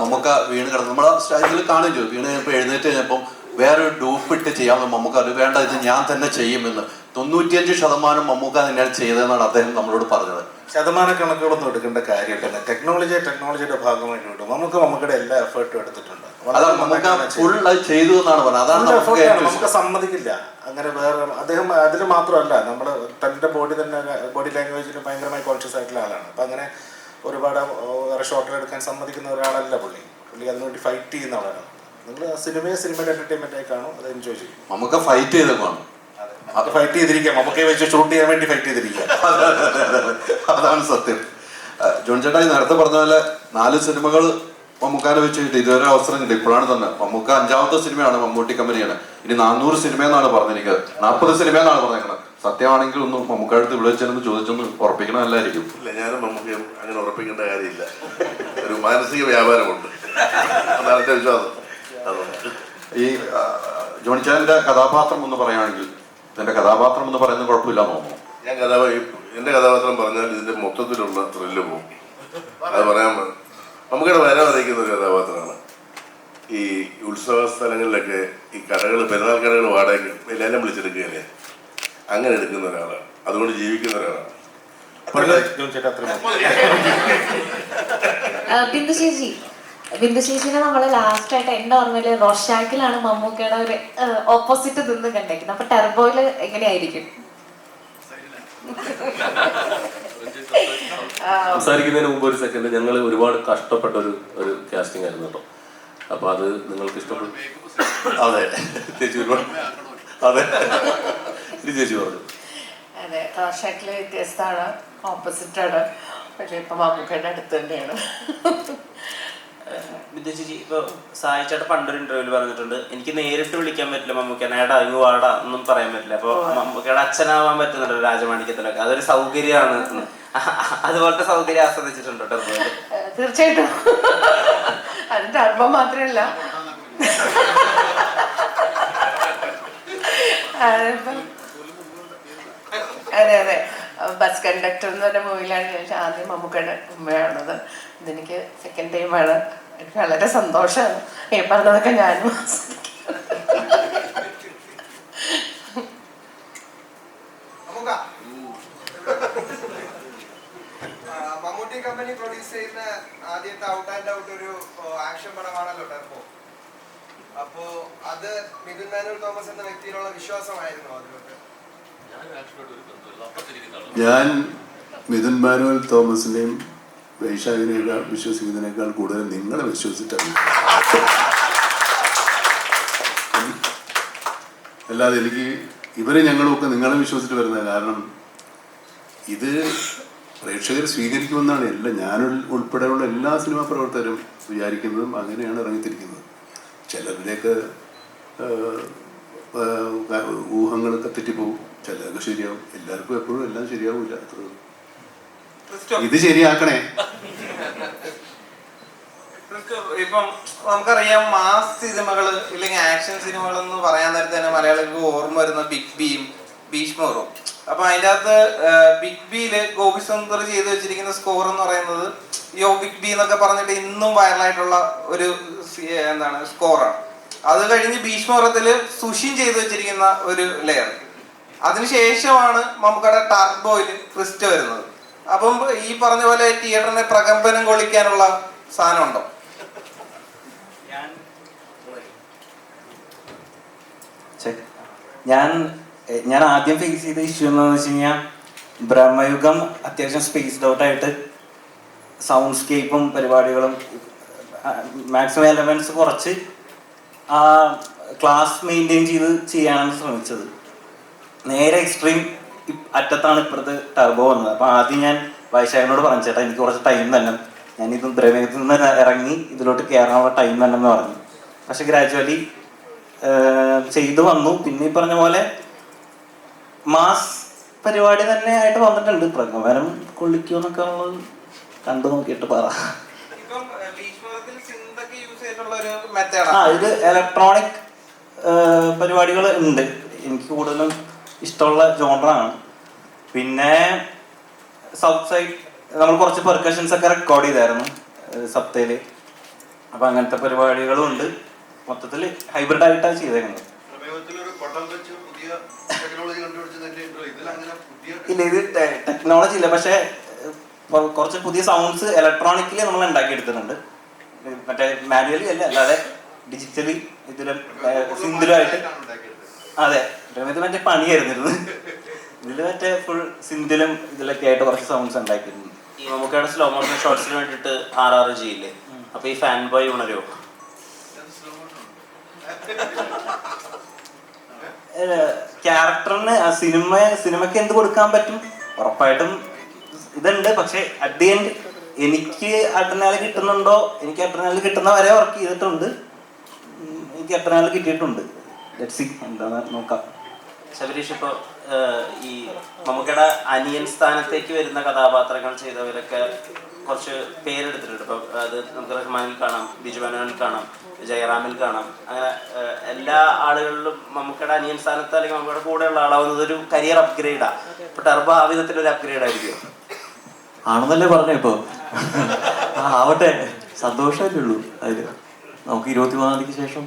മമ്മൂക്ക വീണ് കിടന്നു നമ്മളെ സ്റ്റേജിൽ കാണുകയും ചെയ്തു. വീണ് കഴിഞ്ഞപ്പോൾ എഴുന്നേറ്റ് കഴിഞ്ഞപ്പം വേറൊരു ഡൂപ്പിട്ട് ചെയ്യാമെന്ന് മമ്മൂക്ക അത് വേണ്ട, ഇത് ഞാൻ തന്നെ ചെയ്യുമെന്ന് 95% മമ്മൂക്ക തന്നെയാണ് ചെയ്തതെന്നാണ് അദ്ദേഹം നമ്മളോട് പറഞ്ഞത്. ശതമാന കണക്കുകളൊന്നും എടുക്കേണ്ട കാര്യമില്ല. ടെക്നോളജിയുടെ ഭാഗമായിട്ട് വിടും. മമ്മൂക്കയുടെ എല്ലാ എഫേർട്ടും എടുത്തിട്ടുണ്ട്. ചെയ്തു എന്നാണ് പറഞ്ഞത്. അതാണ് നമുക്ക് സമ്മതിക്കില്ല അങ്ങനെ. വേറെ അദ്ദേഹം അതിൽ മാത്രമല്ല, നമ്മൾ തൻ്റെ ബോഡി ലാംഗ്വേജിന് ഭയങ്കരമായി കോൺഷ്യസ് ആയിട്ടുള്ള ആളാണ്. അപ്പം അങ്ങനെ ഒരുപാട് വേറെ ഷോട്ടുകൾ എടുക്കാൻ സമ്മതിക്കുന്ന ഒരാളല്ല പുള്ളി. അതിനുവേണ്ടി ഫൈറ്റ് ചെയ്യുന്ന ആളാണ്. നിങ്ങൾ സിനിമയുടെ എന്റർടൈൻമെന്റ് ആയി കാണും, അത് എൻജോയ് ചെയ്യും. നമുക്ക് ഫൈറ്റ് ചെയ്തേക്കാണ്, ഫൈറ്റ് ചെയ്തിരിക്കാം. നമുക്ക് വെച്ച് ഷൂട്ട് ചെയ്യാൻ വേണ്ടി ഫൈറ്റ് ചെയ്തിരിക്കുക. അതാണ് സത്യം. ജോൺ ചേട്ടായി നേരത്തെ പറഞ്ഞ പോലെ 4 സിനിമകൾ മമ്മൂക്കാനെ വെച്ചിട്ട് ഇതുവരെ അവസരം കിട്ടി. ഇപ്പോഴാണ് തന്നെ മമ്മൂക്ക 5ാമത്തെ സിനിമയാണ് മമ്മൂട്ടി കമ്പനിയാണ്. ഇനി 400 സിനിമയെന്നാണ് പറഞ്ഞിരിക്കുന്നത്, 40 സിനിമയെന്നാണ് പറഞ്ഞേക്കുന്നത്. സത്യമാണെങ്കിൽ ഒന്ന് മമ്മൂക്ക അടുത്ത് വിളിച്ചെന്ന് ചോദിച്ചൊന്ന് ഉറപ്പിക്കണം എല്ലായിരിക്കും. ഇല്ല, ഞാനും മമ്മൂക്കയും അങ്ങനെ ഉറപ്പിക്കേണ്ട കാര്യമില്ല. ഒരു മാനസിക വ്യാപാരമുണ്ട്, അതാണ് എൻ്റെ വിശ്വാസം. ഈ ജോണിച്ചാന്റെ കഥാപാത്രം എന്ന് പറയുകയാണെങ്കിൽ ഇതിന്റെ കഥാപാത്രം എന്ന് പറയുന്നത് കുഴപ്പമില്ല തോന്നുന്നു. എന്റെ കഥാപാത്രം പറഞ്ഞാൽ ഇതിന്റെ മൊത്തത്തിലുള്ള ത്രില്ല് പോകും. അത് പറയാൻ നമുക്കിവിടെ വരാൻ അറിയിക്കുന്ന ഒരു കഥാപാത്രമാണ്. ഈ ഉത്സവ സ്ഥലങ്ങളിലൊക്കെ ഈ കടകൾ, പെരുന്നാൾ കടകൾ വാടകയ്ക്ക് എല്ലാവരും വിളിച്ചെടുക്കുകയല്ലേ, അങ്ങനെ എടുക്കുന്ന ഒരാളാണ്. അതുകൊണ്ട് ജീവിക്കുന്ന ഒരാളാണ്. ബിന്ദു ചേച്ചിനെ നമ്മള് ലാസ്റ്റ് ആയിട്ട് എന്റെ ഓർമ്മയില് റോഷാക്കിലാണ് മമ്മൂക്കയുടെ ഒരു ഓപ്പോസിറ്റ് നിന്ന് കണ്ടേക്കുന്നത്. അപ്പൊ ടെർബോയില് എങ്ങനെയായിരിക്കും? സംസാരിക്കുന്നതിന് മുമ്പ് ഒരു സെക്കൻഡ്, ഞങ്ങൾ ഒരുപാട് കഷ്ടപ്പെട്ട ഒരു കാസ്റ്റിംഗ് ആയിരുന്നു കേട്ടോ. അപ്പൊ അത് നിങ്ങൾക്ക് ഇഷ്ടപ്പെട്ടു? അതെ ചേച്ചി ഒരുപാട്, അതെ ചേച്ചി പറഞ്ഞു. അതെ, റോഷാക്കില് വ്യത്യസ്തമാണ്, ഓപ്പോസിറ്റാണ്. പക്ഷെ ഇപ്പൊ മമ്മൂക്കയുടെ അടുത്ത് തന്നെയാണ്. വിദ്യ ചേച്ചി, ഇപ്പോൾ സായി ചേട്ടൻ പണ്ടൊരു ഇന്റർവ്യൂവിൽ പറഞ്ഞിട്ടുണ്ട്, എനിക്ക് നേരിട്ട് വിളിക്കാൻ പറ്റില്ല മമ്മൂക്കനെ, ഏടാ ഇങ്ങ് വാടാ ഒന്നും പറയാൻ പറ്റില്ല. അപ്പോൾ മമ്മൂക്കയുടെ അച്ഛനാവാൻ പറ്റുന്നുണ്ടല്ലോ രാജമാണിക്യത്തിലൊക്കെ, അതൊരു സൗകര്യമാണ്. അതുപോലത്തെ സൗകര്യം ആസ്വദിച്ചിട്ടുണ്ടോ ടെർബോയിൽ? തീർച്ചയായിട്ടും. അത് ടെർബോ മാത്രമല്ല, അതെ അതെ, ബസ് കണ്ടക്ടർ എന്ന് പറഞ്ഞ മൂവിയിലാണ് ഞാൻ ആദ്യം മമ്മൂക്കയുടെ ഉമ്മയാണത്. ഇതെനിക്ക് സെക്കൻഡ് ടൈമാണ്. എനിക്ക് വളരെ സന്തോഷമാണ്. ഈ പറഞ്ഞതൊക്കെ ഞാനും മമ്മൂട്ടി കമ്പനി പ്രൊഡ്യൂസ് ചെയ്യുന്ന ആദ്യത്തെ ഔട്ട് ആൻഡ് ഔട്ട് ഒരു ആക്ഷൻ പടമാണല്ലോ ടെർബോ. അപ്പോ അത് മിഥുൻ മാനുവൽ തോമസ് എന്ന വ്യക്തിയിലുള്ള വിശ്വാസമായിരുന്നു അതിലോട്ട്? ഞാൻ മിഥുൻ മാനുവൽ തോമസിനെയും വൈശാഖിനേക്കാൾ വിശ്വസിക്കുന്നതിനേക്കാൾ കൂടുതൽ നിങ്ങളെ വിശ്വസിച്ചിട്ടാണ്. അല്ലാതെ എനിക്ക് ഇവരെ ഞങ്ങളുമൊക്കെ നിങ്ങളെ വിശ്വസിച്ചിട്ട് വരുന്നത്. കാരണം ഇത് പ്രേക്ഷകർ സ്വീകരിക്കുമെന്നാണ് ഞാൻ ഉൾപ്പെടെയുള്ള എല്ലാ സിനിമാ പ്രവർത്തകരും വിചാരിക്കുന്നതും അങ്ങനെയാണ് ഇറങ്ങിത്തിരിക്കുന്നത്. ചിലരുടെയൊക്കെ ഊഹങ്ങളൊക്കെ തെറ്റിപ്പോവും, ചിലതൊക്കെ ശരിയാവും. എല്ലാവർക്കും എപ്പോഴും എല്ലാം ശരിയാവില്ല. ഇത് ശരിയാക്കണേ. ഇപ്പം നമുക്കറിയാം, മാസ് സിനിമകള് ഇല്ലെങ്കിൽ ആക്ഷൻ സിനിമകൾ എന്ന് പറയാൻ നേരത്തെ തന്നെ മലയാളികൾക്ക് ഓർമ്മ വരുന്ന ബിഗ് ബിയും ഭീഷ്മറും. അപ്പൊ അതിൻ്റെ അകത്ത് ബിഗ് ബിയില് ഗോപി സുന്ദർ ചെയ്ത് വെച്ചിരിക്കുന്ന സ്കോർ എന്ന് പറയുന്നത് യോ ബിഗ് ബി എന്നൊക്കെ പറഞ്ഞിട്ട് ഇന്നും വൈറലായിട്ടുള്ള ഒരു സ്കോറാണ്. അത് കഴിഞ്ഞ് ഭീഷ്മറത്തില് സുഷിൻ ചെയ്ത് വെച്ചിരിക്കുന്ന ഒരു ലെയർ. അതിനുശേഷമാണ് നമുക്കടെ ടർബോയിൽ ക്രിസ്റ്റ വരുന്നത്. അപ്പം ഈ പറഞ്ഞ പോലെ തിയേറ്ററിനെ പ്രകമ്പനം കൊള്ളിക്കാനുള്ള സാധനം ഉണ്ടോ? ഞാൻ ആദ്യം ഫേസ് ചെയ്ത ഇഷ്യൂ എന്താണെന്ന് വെച്ച് കഴിഞ്ഞാൽ, ബ്രഹ്മയുഗം അത്യാവശ്യം സ്പേസ്ഡ് ഔട്ട് ആയിട്ട് സൗണ്ട് സ്കേപ്പും പരിപാടികളും മാക്സിമം എലമെന്റ്സ് കുറച്ച് ആ ക്ലാസ് മെയിൻറ്റെയിൻ ചെയ്ത് ചെയ്യാനാണ് ശ്രമിച്ചത്. നേരെ എക്സ്ട്രീം അറ്റത്താണ് ഇപ്പുറത്ത് ടർബോ വന്നത്. അപ്പോൾ ആദ്യം ഞാൻ വൈശാഖിനോട് പറഞ്ഞു, ചേട്ടാ എനിക്ക് കുറച്ച് ടൈം തന്നെ, ഞാനിത് ദ്രവ്യത്തിൽ നിന്ന് ഇറങ്ങി ഇതിലോട്ട് കയറാനുള്ള ടൈം തന്നെ എന്ന് പറഞ്ഞു. പക്ഷെ ഗ്രാജുവലി ചെയ്തു വന്നു. പിന്നെ ഈ പറഞ്ഞ പോലെ മാസ് പരിപാടി തന്നെ ആയിട്ട് വന്നിട്ടുണ്ട്. പ്രകമ്പനം കൊള്ളിക്കുമെന്നൊക്കെ നമ്മൾ കണ്ടു നോക്കിയിട്ട് പറ. ഇത് ഇലക്ട്രോണിക് പരിപാടികൾ ഉണ്ട്. എനിക്ക് കൂടുതലും ഇഷ്ടമുള്ള ജോണറാണ്. പിന്നെ സൗത്ത് സൈഡ് നമ്മൾ കുറച്ച് പെർക്കഷൻസ് ഒക്കെ റെക്കോർഡ് ചെയ്തായിരുന്നു സപ്തയില്. അപ്പം അങ്ങനത്തെ പരിപാടികളും ഉണ്ട്. മൊത്തത്തിൽ ഹൈബ്രിഡ് ആയിട്ടാണ് ചെയ്തേക്കുന്നത്. ഇല്ല, ഇത് ടെക്നോളജി ഇല്ല, പക്ഷെ കുറച്ച് പുതിയ സൗണ്ട്സ് ഇലക്ട്രോണിക്കലി നമ്മൾ ഉണ്ടാക്കിയെടുത്തിട്ടുണ്ട്. മറ്റേ മാനുവലി അല്ല, അല്ലാതെ ഡിജിറ്റലി ഇതിലും സിന്തിലുമായിട്ട്. അതെ, ഇത് മറ്റേ പണിയായിരുന്നിരുന്നു. ഇതിൽ മറ്റേ ഫുൾ സിന്തിലും ഇതിലൊക്കെ ആയിട്ട് കുറച്ച് സൗണ്ട്സ് ഉണ്ടാക്കിയിട്ടുണ്ട്. ഈ നമുക്കവിടെ സ്ലോ മോഷൻ ഷോട്ട്സിന് വേണ്ടിയിട്ട് RR ചെയ്യില്ലേ? അപ്പൊ ഈ ഫാൻ ബോയ് ഉണരോ? ക്യാരക്ടറിന് സിനിമയ്ക്ക് എന്ത് കൊടുക്കാൻ പറ്റും ഉറപ്പായിട്ടും ഇതുണ്ട്. പക്ഷെ അറ്റ് ദി എൻഡ് എനിക്ക് അഡ്രിനാല് കിട്ടുന്നുണ്ടോ, എനിക്ക് അഡ്രിനാല് കിട്ടുന്ന വരെ വർക്ക് ചെയ്തിട്ടുണ്ട്. എനിക്ക് അഡ്രിനാല് കിട്ടിയിട്ടുണ്ട്. എന്താന്ന് നോക്കാം. ശബരീഷ്, ഇപ്പോൾ ഈ നമുക്കടെ അനിയൻ സ്ഥാനത്തേക്ക് വരുന്ന കഥാപാത്രങ്ങൾ ചെയ്തവരൊക്കെ കുറച്ച് പേരെടുത്തിട്ടുണ്ട്. ഇപ്പോൾ അത് നമുക്ക് റഹ്മാനിൽ കാണാം, ബിജു മേനോനിൽ കാണാം, ജയറാമിൽ കാണാം. അങ്ങനെ എല്ലാ ആളുകളിലും നമുക്കടെ അനിയൻ സ്ഥാനത്ത് അല്ലെങ്കിൽ നമ്മുടെ കൂടെയുള്ള ആളാവുന്നത് ഒരു കരിയർ അപ്ഗ്രേഡാണ്. ഇപ്പോൾ ടർബോ ആ വിധത്തിലൊരു അപ്ഗ്രേഡ് ആയിരിക്കും ആണെന്നല്ലേ പറഞ്ഞു. ഇപ്പോൾ ആവട്ടെ, സന്തോഷമല്ലേ ഉള്ളൂ അതിൽ. നമുക്ക് 23-ാം തീയതിക്ക് ശേഷം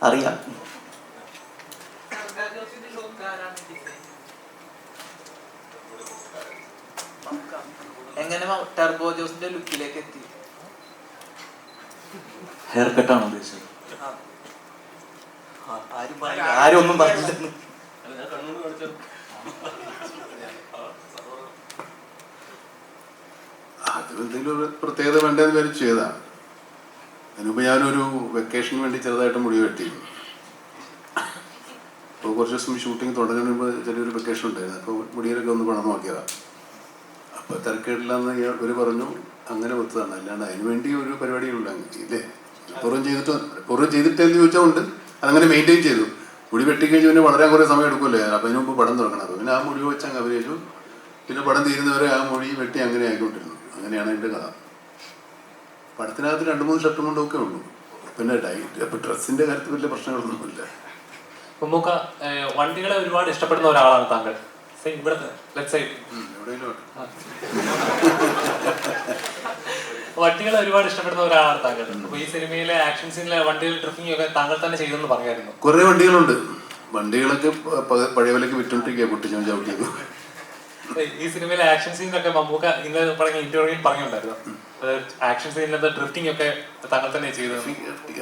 അറിയാം. എങ്ങനെ ടർബോ ജോസിന്റെ ലുക്കിലേക്ക് എത്തി? ഹെയർ കട്ടാണോ ഉദ്ദേശിച്ചത്? ആരും ഒന്നും പറഞ്ഞില്ലെന്ന്. അത് എന്തെങ്കിലും ഒരു പ്രത്യേകത വേണ്ടതെന്ന് വിചാരിച്ച് ചെയ്തതാണ്. അതിനുമുമ്പ് ഞാനൊരു വെക്കേഷന് വേണ്ടി ചെറുതായിട്ട് മുടി വെട്ടിയിരുന്നു. അപ്പോൾ കുറച്ച് ദിവസം ഷൂട്ടിങ് തുടങ്ങുന്നതിന് മുമ്പ് ചെറിയൊരു വെക്കേഷൻ ഉണ്ടായിരുന്നു. അപ്പോൾ മുടിയിലൊക്കെ ഒന്ന് പണം നോക്കിയതാണ്. അപ്പോൾ തിരക്കേടില്ലാന്ന് ഇവർ പറഞ്ഞു, അങ്ങനെ ഒത്തതാണ്. അല്ലാണ്ട് അതിന് വേണ്ടി ഒരു പരിപാടികളുണ്ട് ഇല്ലേ. പൂർവ്വം ചെയ്തിട്ടെന്ന് ചോദിച്ചാൽ ഉണ്ട്. അതങ്ങനെ മെയിൻറ്റെയിൻ ചെയ്തു. മുടി വെട്ടിക്കഴിഞ്ഞ് പിന്നെ വളരാൻ കുറേ സമയം എടുക്കുമല്ലേ. അപ്പോൾ അതിന് മുമ്പ് പടം തുടങ്ങണം. അപ്പോൾ പിന്നെ ആ മുടി വെച്ച് അങ്ങ് അഭിനയിച്ചു. പിന്നെ പടം തീരുന്നവരെ ആ മുടി വെട്ടി അങ്ങനെ ആയിക്കൊണ്ടിരുന്നു. അങ്ങനെയാണ് എൻ്റെ കഥ. പടത്തിനകത്ത് 2-3 ഷർട്ടും കൊണ്ടൊക്കെ ഉള്ളൂ. പിന്നെ ഡയറ്റ് അപ്പോൾ ഡ്രസ്സിൻ്റെ കാര്യത്തിൽ വലിയ പ്രശ്നങ്ങളൊന്നുമില്ല. മമ്മൂക്ക വണ്ടികളെ ഒരുപാട് ഇഷ്ടപ്പെടുന്ന ഒരാളാണ് താങ്കൾ. ഇവിടുത്തെ വണ്ടികളെ ഒരുപാട് ഇഷ്ടപ്പെടുന്ന ഒരാളാണ് താങ്കൾ. അപ്പൊ ഈ സിനിമയിലെ ആക്ഷൻ സീനിലെ വണ്ടികൾ ഡ്രിഫ്റ്റിംഗ് ഒക്കെ താങ്കൾ തന്നെ ചെയ്തെന്ന് പറയായിരുന്നു. കുറേ വണ്ടികളുണ്ട്. വണ്ടികളൊക്കെ പഴയ വിലക്ക് വിറ്റോണ്ടിരിക്കുക, പൊട്ടിച്ചോ ചവിട്ടിയത്. ഈ സിനിമയിലെ ആക്ഷൻ സീനിലൊക്കെ മമ്മൂക്ക ഇന്നലെ പറഞ്ഞ ഇന്റർവ്യൂവിൽ പറഞ്ഞിട്ടുണ്ടായിരുന്നു, ആക്ഷൻ സീനിലെ ഡ്രിഫ്റ്റിംഗ് ഒക്കെ താങ്കൾ തന്നെ ചെയ്തത്.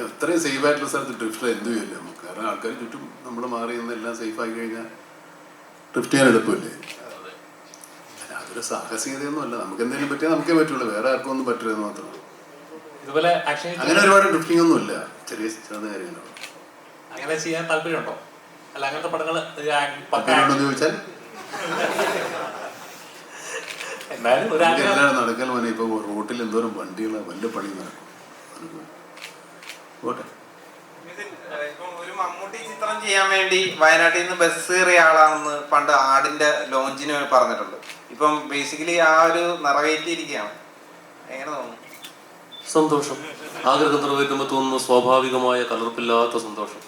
അത്രയും സേഫ് ആയിട്ടുള്ള സ്ഥലത്ത് ഡ്രിഫ്റ്റ് എന്ത് ചെയ്യില്ല നമുക്ക്. കാരണം ആൾക്കാർ ചുറ്റും നമ്മൾ മാറി നിന്നെല്ലാം സേഫ് ആക്കി കഴിഞ്ഞാൽ ഡ്രിഫ്റ്റ് ചെയ്യാൻ എളുപ്പമില്ലേ. അതൊരു സാഹസികതയൊന്നും അല്ല. നമുക്ക് എന്തെങ്കിലും പറ്റിയാൽ നമുക്കേ പറ്റുള്ളൂ, വേറെ ആർക്കും ഒന്നും പറ്റില്ലെന്ന് മാത്രം. ഇതുപോലെ ആക്ഷൻ അങ്ങനെ ഒരുപാട് ഡ്രിഫ്റ്റിംഗ് ഒന്നും ഇല്ല, ചെറിയ ചെറുത് കാര്യങ്ങളാണ്. അങ്ങനെ ചെയ്യാൻ താല്പര്യമുണ്ടോ? അല്ല അങ്ങനത്തെ പടങ്ങൾ ചോദിച്ചാൽ നടക്കൽ മനെ. ഇപ്പൊ റോട്ടിൽ എന്തോരം വണ്ടികള് വലിയ പണി നടക്കും. പോട്ടെ. ഒരു മമ്മൂട്ടി ചിത്രം ചെയ്യാൻ വേണ്ടി വയനാട്ടിൽ നിന്ന് ബസ് കയറിയ ആളാണെന്ന് പണ്ട് ആടിന്റെ ലോഞ്ചിന് പറഞ്ഞിട്ടുണ്ട്. ഇപ്പം ബേസിക്കലി ആ ഒരു നിറവേറ്റിയിരിക്കുകയാണ്. എങ്ങനെ തോന്നുന്നു? സന്തോഷം. ആഗ്രഹം നിറവേറ്റുമ്പോൾ തോന്നുന്നു സ്വാഭാവികമായ കലർപ്പില്ലാത്ത സന്തോഷം.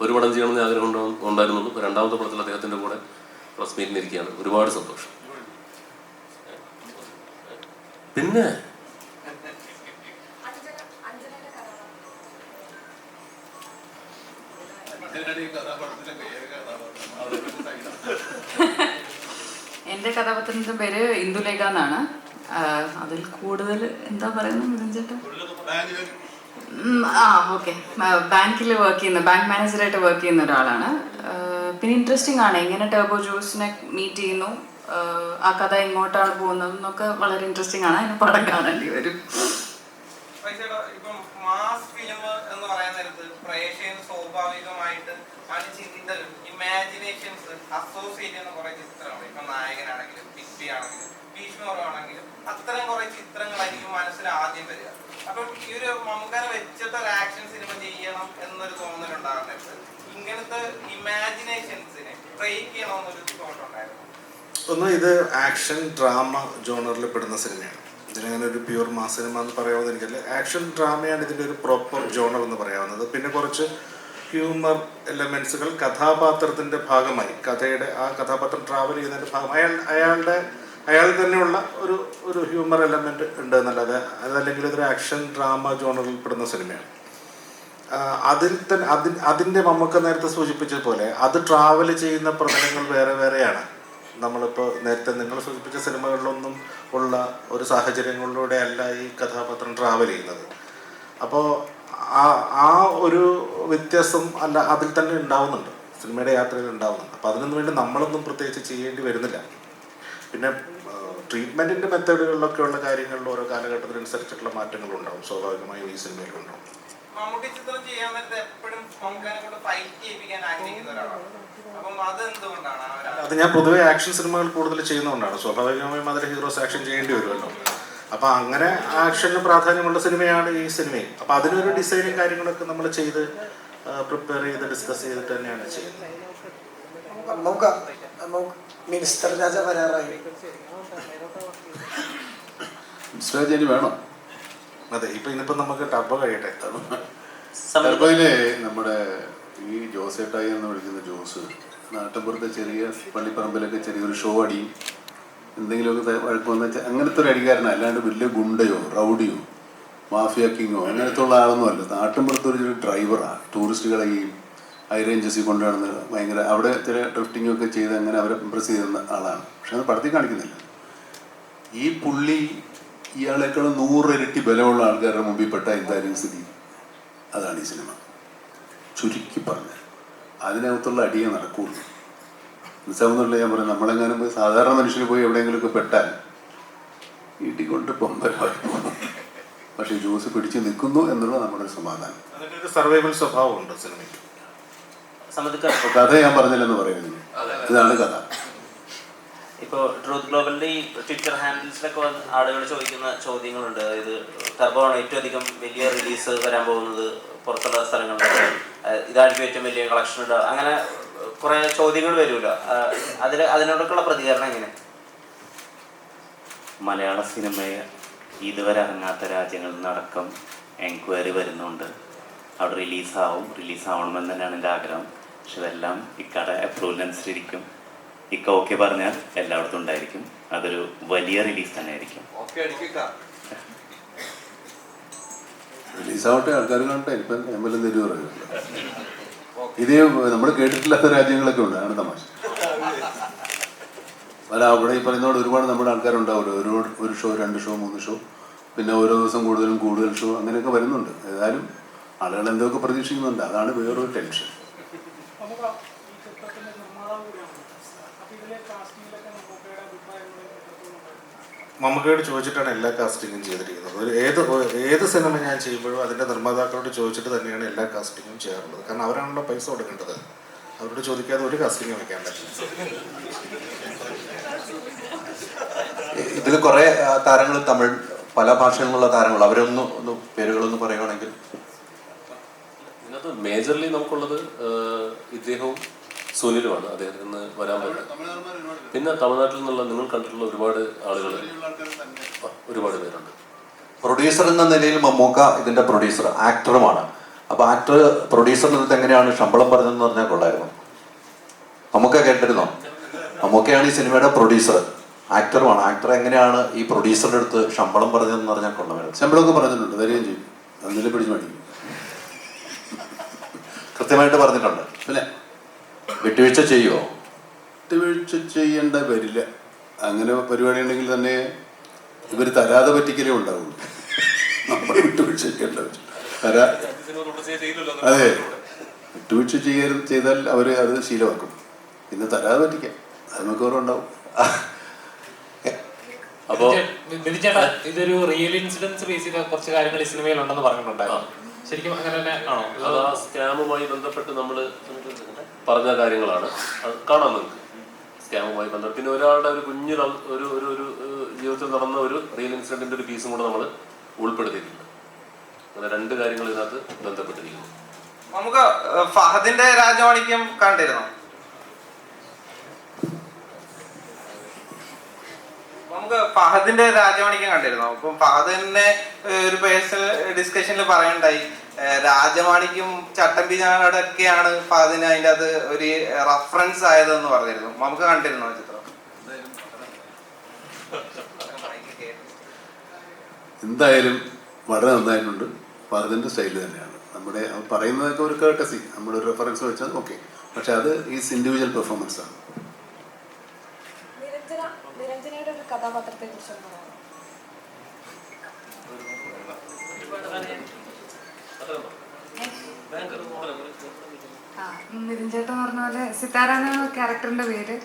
ഒരു പടം ചെയ്യണമെന്ന് ആഗ്രഹം ഉണ്ടായിരുന്നുള്ളൂ. രണ്ടാമത്തെ പടത്തിൽ അദ്ദേഹത്തിന്റെ കൂടെ പ്രസ് മീറ്റിനിരിക്കുകയാണ്. ഒരുപാട് സന്തോഷം. പിന്നെ എൻ്റെ കഥാപാത്രത്തിൻ്റെ പേര് ഇന്ദുലേഖ എന്നാണ്. അതിൽ കൂടുതൽ എന്താ പറയുന്നത് മിഥുൻ ചേട്ടാ? ഓക്കെ. ബാങ്കിൽ വർക്ക് ചെയ്യുന്ന, ബാങ്ക് മാനേജറായിട്ട് വർക്ക് ചെയ്യുന്ന ഒരാളാണ്. പിന്നെ ഇൻട്രസ്റ്റിംഗ് ആണ് എങ്ങനെ ടർബോ ജോസിനെ മീറ്റ് ചെയ്യുന്നു, ആ കഥ എങ്ങോട്ടാണ് പോകുന്നത് എന്നൊക്കെ വളരെ ഇൻട്രസ്റ്റിംഗ് ആണ്. അതിന് പടം കാണേണ്ടി വരും. ഇപ്പം മാസ് ഫിലിം എന്ന് പറയാൻ നേരത്ത് പ്രേക്ഷകൻ സ്വാഭാവികമായിട്ട് അവന്റെ ചിന്തകൾ, ഇമാജിനേഷൻസ് അസോസിയേറ്റ് ചെയ്യുന്ന കുറെ ചിത്രങ്ങൾ, ഇപ്പൊ നായകനാണെങ്കിലും പിപ്പി ആണെങ്കിലും ഭീഷ്മറാണെങ്കിലും അത്തരം കുറെ ചിത്രങ്ങളായിരിക്കും മനസ്സിൽ ആദ്യം വരിക. അപ്പം ഈ ഒരു മമ്മൂക്കാനെ വെച്ചിട്ട് ഒരു ആക്ഷൻ സിനിമ ചെയ്യണം എന്നൊരു തോന്നലുണ്ടാകുന്നത് ഇങ്ങനത്തെ ഇമാജിനേഷൻസിനെ ബ്രേക്ക് ചെയ്യണമെന്നൊരു തോട്ട് ഉണ്ടായിരുന്നു. ഒന്ന്, ഇത് ആക്ഷൻ ഡ്രാമ ജോണറിൽ പെടുന്ന സിനിമയാണ്. ഇതിനങ്ങനെ ഒരു പ്യൂർ മാസ് സിനിമ എന്ന് പറയാവുന്ന എനിക്കല്ല. ആക്ഷൻ ഡ്രാമയാണ് ഇതിൻ്റെ ഒരു പ്രോപ്പർ ജോണർ എന്ന് പറയാവുന്നത്. പിന്നെ കുറച്ച് ഹ്യൂമർ എലമെൻസുകൾ കഥാപാത്രത്തിൻ്റെ ഭാഗമായി, കഥയുടെ ആ കഥാപാത്രം ട്രാവൽ ചെയ്യുന്നതിൻ്റെ ഭാഗമായി അയാൾ തന്നെയുള്ള ഒരു ഹ്യൂമർ എലമെൻ്റ് ഉണ്ട് എന്നല്ലാതെ അതല്ലെങ്കിൽ ഇതൊരു ആക്ഷൻ ഡ്രാമ ജോണറിൽ പെടുന്ന സിനിമയാണ്. അതിൻ്റെ മമ്മൂക്ക നേരത്തെ സൂചിപ്പിച്ചതുപോലെ അത് ട്രാവൽ ചെയ്യുന്ന പ്രതലങ്ങൾ വേറെ വേറെയാണ്. നമ്മളിപ്പോൾ നേരത്തെ നിങ്ങൾ സൂചിപ്പിച്ച സിനിമകളിലൊന്നും ഉള്ള ഒരു സാഹചര്യങ്ങളിലൂടെ അല്ല ഈ കഥാപാത്രം ട്രാവൽ ചെയ്യുന്നത്. അപ്പോൾ ആ ഒരു വ്യത്യാസം അല്ല അതിൽ തന്നെ ഉണ്ടാവുന്നുണ്ട്, സിനിമയുടെ യാത്രയിൽ ഉണ്ടാവുന്നുണ്ട്. അപ്പോൾ അതിനൊന്നും വേണ്ടി നമ്മളൊന്നും പ്രത്യേകിച്ച് ചെയ്യേണ്ടി വരുന്നില്ല. പിന്നെ ട്രീറ്റ്മെൻറ്റിൻ്റെ മെത്തേഡുകളിലൊക്കെയുള്ള കാര്യങ്ങളിൽ ഓരോ കാലഘട്ടത്തിനനുസരിച്ചിട്ടുള്ള മാറ്റങ്ങളുണ്ടാവും, സ്വാഭാവികമായും ഈ സിനിമയിലുണ്ടാവും. മമ്മൂട്ടി ചിത്രം ചെയ്യാൻ നേരത്തെ എപ്പോഴും മമ്മൂക്കാനെ കൊണ്ട് ഫൈറ്റ് ചെയ്യിപ്പിക്കാൻ ആഗ്രഹിക്കുന്ന ഒരാളാണ്. അപ്പം അതെന്തുകൊണ്ടാണ്? അത് ഞാൻ പൊതുവെ ആക്ഷൻ സിനിമകൾ കൂടുതൽ ചെയ്യുന്നതുകൊണ്ടാണ്. സ്വാഭാവികമായും അതിൽ ഹീറോസ് ആക്ഷൻ ചെയ്യേണ്ടി വരുമല്ലോ. അപ്പം അങ്ങനെ ആക്ഷന് പ്രാധാന്യമുള്ള സിനിമയാണ് ഈ സിനിമയും. അപ്പം അതിനൊരു ഡിസൈനും കാര്യങ്ങളൊക്കെ നമ്മൾ ചെയ്ത് പ്രിപ്പയർ ചെയ്ത് ഡിസ്കസ് ചെയ്തിട്ട് തന്നെയാണ് ചെയ്യുന്നത്. മിനിസ്റ്റർ രാജ വരാറായി. മിനിസ്റ്റർ രാജ ഇനി വേണം. അതെ, ഇന്നിപ്പോൾ നമുക്ക് ടർബോ കഴിയട്ടെ. ടർബോയിലെ നമ്മുടെ ഈ ജോസേട്ടായി എന്ന് വിളിക്കുന്ന ജോസ് നാട്ടിൻപുറത്തെ ചെറിയ പള്ളിപ്പറമ്പിലൊക്കെ ചെറിയൊരു ഷോ അടിയും എന്തെങ്കിലുമൊക്കെ വഴക്ക് വന്നാൽ അങ്ങനത്തെ ഒരു അടിക്കാരനാണ്. അല്ലാണ്ട് വലിയ ഗുണ്ടയോ റൗഡിയോ മാഫിയ കിങ്ങോ അങ്ങനത്തെ ഉള്ള ആളൊന്നുമല്ല. നാട്ടിൻപുറത്ത് ഒരു ഡ്രൈവറാണ്. ടൂറിസ്റ്റുകളെ ഈ ഹൈ റേഞ്ചസിൽ കൊണ്ടുവന്ന് ഭയങ്കര അവിടെ ചില ഡ്രിഫ്റ്റിംഗ് ഒക്കെ ചെയ്ത് അങ്ങനെ അവരെ ഇമ്പ്രസ് ചെയ്യുന്ന ആളാണ്. പക്ഷെ അത് പടത്തിൽ കാണിക്കുന്നില്ല. ഈ പുള്ളി ഇയാളെക്കാളും 100 ഇരട്ടി ബലമുള്ള ആൾക്കാരുടെ മുമ്പിൽ പെട്ട എന്തായാലും സ്ഥിതി. അതാണ് ഈ സിനിമ ചുരുക്കി പറഞ്ഞാൽ. അതിനകത്തുള്ള അടിയേ നടക്കുകയുള്ളൂ. മനസ്സിലാവുന്നില്ല ഞാൻ പറയാം. നമ്മളെങ്ങാനും പോയി സാധാരണ മനുഷ്യന് പോയി എവിടെയെങ്കിലുമൊക്കെ പെട്ടാൽ വീട്ടിക്കൊണ്ട് പൊമ്പരമായി പോകും. പക്ഷെ ജോസ് പിടിച്ച് നിൽക്കുന്നു എന്നുള്ള നമ്മുടെ സമാധാനം. അതിൻ്റെ ഒരു സർവൈവൽ സ്വഭാവമുണ്ട് സിനിമയ്ക്ക്. കഥ ഞാൻ പറഞ്ഞില്ലെന്ന് പറയുന്നത്. ഇതാണ് കഥ. ഇപ്പോൾ ട്രൂത്ത് ഗ്ലോബലിൻ്റെ ഈ ട്വിറ്റർ ഹാൻഡിൽസിലൊക്കെ ആളുകൾ ചോദിക്കുന്ന ചോദ്യങ്ങളുണ്ട്. അതായത് ടർബോ ആണ് ഏറ്റവും അധികം വലിയ റിലീസ് വരാൻ പോകുന്നത് പുറത്തുള്ള സ്ഥലങ്ങളിലൊക്കെ, ഇതായിരിക്കും ഏറ്റവും വലിയ കളക്ഷൻ ഉണ്ടാവുക, അങ്ങനെ കുറേ ചോദ്യങ്ങൾ വരുമല്ലോ. അതിനോടൊക്കെയുള്ള പ്രതികരണം എങ്ങനെ? മലയാള സിനിമയെ ഇതുവരെ ഇറങ്ങാത്ത രാജ്യങ്ങളിൽ നിന്നടക്കം എൻക്വയറി വരുന്നുണ്ട്. അവിടെ റിലീസാവണമെന്ന് തന്നെയാണ് എൻ്റെ ആഗ്രഹം. പക്ഷെ ഇതെല്ലാം ഇക്കടെ അപ്രൂവലിനനുസരിച്ചിരിക്കും. ഇക്ക ഓക്കെ പറഞ്ഞാൽ എല്ലായിടത്തും ഉണ്ടായിരിക്കും. അതൊരു വലിയ റിലീസ് തന്നെ ആയിരിക്കും. റിലീസാവട്ടെ, ആൾക്കാർ കാണട്ടെ. ഇപ്പം എല്ലാം തരുമോ പറയുന്നത്. ഇതേ നമ്മൾ കേട്ടിട്ടില്ലാത്ത രാജ്യങ്ങളൊക്കെ ഉണ്ട്. ആണ് തമാശ. അല്ല, അവിടെ ഈ പറയുന്നതോടെ ഒരുപാട് നമ്മുടെ ആൾക്കാരുണ്ടാവുമല്ലോ. ഒരു ഷോ, 2 ഷോ, 3 ഷോ, പിന്നെ ഓരോ ദിവസം കൂടുതൽ ഷോ അങ്ങനെയൊക്കെ വരുന്നുണ്ട്. ഏതായാലും ആളുകൾ എന്തൊക്കെ പ്രതീക്ഷിക്കുന്നുണ്ട്. അതാണ് വേറൊരു ടെൻഷൻ. മമ്മൂക്കയോട് ചോദിച്ചിട്ടാണ് എല്ലാ കാസ്റ്റിങ്ങും ചെയ്തിരിക്കുന്നത്. ഏത് സിനിമ ഞാൻ ചെയ്യുമ്പോഴും അതിൻ്റെ നിർമ്മാതാക്കളോട് ചോദിച്ചിട്ട് തന്നെയാണ് എല്ലാ കാസ്റ്റിങ്ങും ചെയ്യാറുള്ളത്. കാരണം അവരാണല്ലോ പൈസ കൊടുക്കേണ്ടത്. അവരോട് ചോദിക്കാതെ ഒരു കാസ്റ്റിംഗ് വയ്ക്കാൻ പറ്റില്ല. ഇതിൽ കുറേ താരങ്ങൾ തമിഴ്, പല ഭാഷകളിലുള്ള താരങ്ങൾ, അവരൊന്ന് പേരുകളൊന്ന് പറയുകയാണെങ്കിൽ. ഇതിനകത്ത് മേജർലി നമുക്കുള്ളത് ഇദ്ദേഹവും സുനിലുമാണ്. അദ്ദേഹത്തിൽ നിന്ന് വരാൻ പറ്റും. പിന്നെ തമിഴ്നാട്ടിൽ നിന്നുള്ള നിങ്ങൾ കണ്ടിട്ടുള്ള ഒരുപാട് ആളുകൾ, ഒരുപാട് പേരുണ്ട്. പ്രൊഡ്യൂസർ എന്ന നിലയിൽ മമ്മൂക്ക ഇതിന്റെ പ്രൊഡ്യൂസർ, ആക്ടറുമാണ്. അപ്പൊ ആക്ടർ പ്രൊഡ്യൂസറിൻ്റെ അടുത്ത് എങ്ങനെയാണ് ശമ്പളം പറഞ്ഞതെന്ന് പറഞ്ഞാൽ കൊള്ളായിരുന്നു. മമ്മൂക്ക കേട്ടിരുന്നോ? മമ്മൂക്കയാണ് ഈ സിനിമയുടെ പ്രൊഡ്യൂസർ, ആക്ടറുമാണ്. ആക്ടർ എങ്ങനെയാണ് ഈ പ്രൊഡ്യൂസറുടെ അടുത്ത് ശമ്പളം പറഞ്ഞതെന്ന് പറഞ്ഞാൽ കൊള്ളാമായിരുന്നു. ശമ്പളമൊക്കെ പറഞ്ഞിട്ടുണ്ട്, തരുകയും ചെയ്യും. അന്നേരം പിടിച്ച് മേടിക്കും. കൃത്യമായിട്ട് പറഞ്ഞിട്ടുണ്ട്. പിന്നെ വിട്ടുവീഴ്ച ചെയ്യുമോ? വിട്ടുവീഴ്ച ചെയ്യേണ്ട വരില്ല. അങ്ങനെ പരിപാടി ഉണ്ടെങ്കിൽ തന്നെ ഇവർ തരാതെ പറ്റിക്കലേ ഉണ്ടാവുള്ളൂ. നമ്മൾ വിട്ടുവീഴ്ച ചെയ്യേണ്ട വരും. അതെ, വിട്ടുവീഴ്ച ചെയ്താൽ അവർ അത് ശീലമാക്കും. പിന്നെ തരാതെ പറ്റിക്കാം, അത് നമുക്ക് ഓരോ ഉണ്ടാവും. അപ്പോ ഇതൊരു റിയൽ ഇൻസിഡൻസ് ബേസ് ചെയ്ത കുറച്ച് കാര്യങ്ങൾ ഈ സിനിമയിൽ ഉണ്ടെന്ന് പറഞ്ഞിട്ടുണ്ടായിരുന്നു. ശരിക്കും അങ്ങനെ തന്നെ ആണോ? അത് ആ സ്കാമുമായി ബന്ധപ്പെട്ട് നമ്മൾ പറഞ്ഞ കാര്യങ്ങളാണ്. അത് കാണാം നിങ്ങൾക്ക്. സ്കാമുമായി ബന്ധപ്പെട്ട് പിന്നെ ഒരാളുടെ ഒരു കുഞ്ഞു ഒരു ജീവിതത്തിൽ നടന്ന ഒരു റിയൽ ഇൻസിഡന്റിന്റെ ഒരു പീസും കൂടെ നമ്മൾ ഉൾപ്പെടുത്തിയിട്ടുണ്ട്. അങ്ങനെ 2 കാര്യങ്ങൾ ഇതിനകത്ത് ബന്ധപ്പെട്ടിരിക്കുന്നു. നമുക്ക് ഫഹദിന്റെ രാജമാണിക്യം കണ്ടിരുന്നോ? നമുക്ക് ഫഹദിന്റെ രാജമാണിക്യം കണ്ടിരുന്നോ? അപ്പം ഫഹദിനെ ഒരു പേഴ്സണൽ ഡിസ്കഷനിൽ പറയണ്ടായി, രാജമാണിക്യം ചട്ടമ്പി ഞാനോടൊക്കെയാണ് ഫഹദിന് അതിൻ്റെ അത് ഒരു റഫറൻസ് ആയതെന്ന് പറഞ്ഞിരുന്നു. നമുക്ക് കണ്ടിരുന്നോ ചിത്രം? എന്തായാലും വളരെ നന്നായിട്ടുണ്ട്. ഫഹദിൻ്റെ സ്റ്റൈല് തന്നെയാണ്. നമ്മുടെ പറയുന്നതൊക്കെ ഒരു കേട്ടസി, നമ്മുടെ ഒരു റെഫറൻസ് വെച്ചാൽ ഓക്കെ. പക്ഷെ അത് ഈസ് ഇൻഡിവിജ്വൽ പെർഫോമൻസ് ആണ്. നിരഞ്ജനയുടെ ഒരു കഥാപാത്രത്തെ കുറിച്ച് നിതിൻ ചേട്ടൻ പറഞ്ഞ പോലെ സിത്താര എന്ന ക്യാരക്ടറിന്റെ പേര്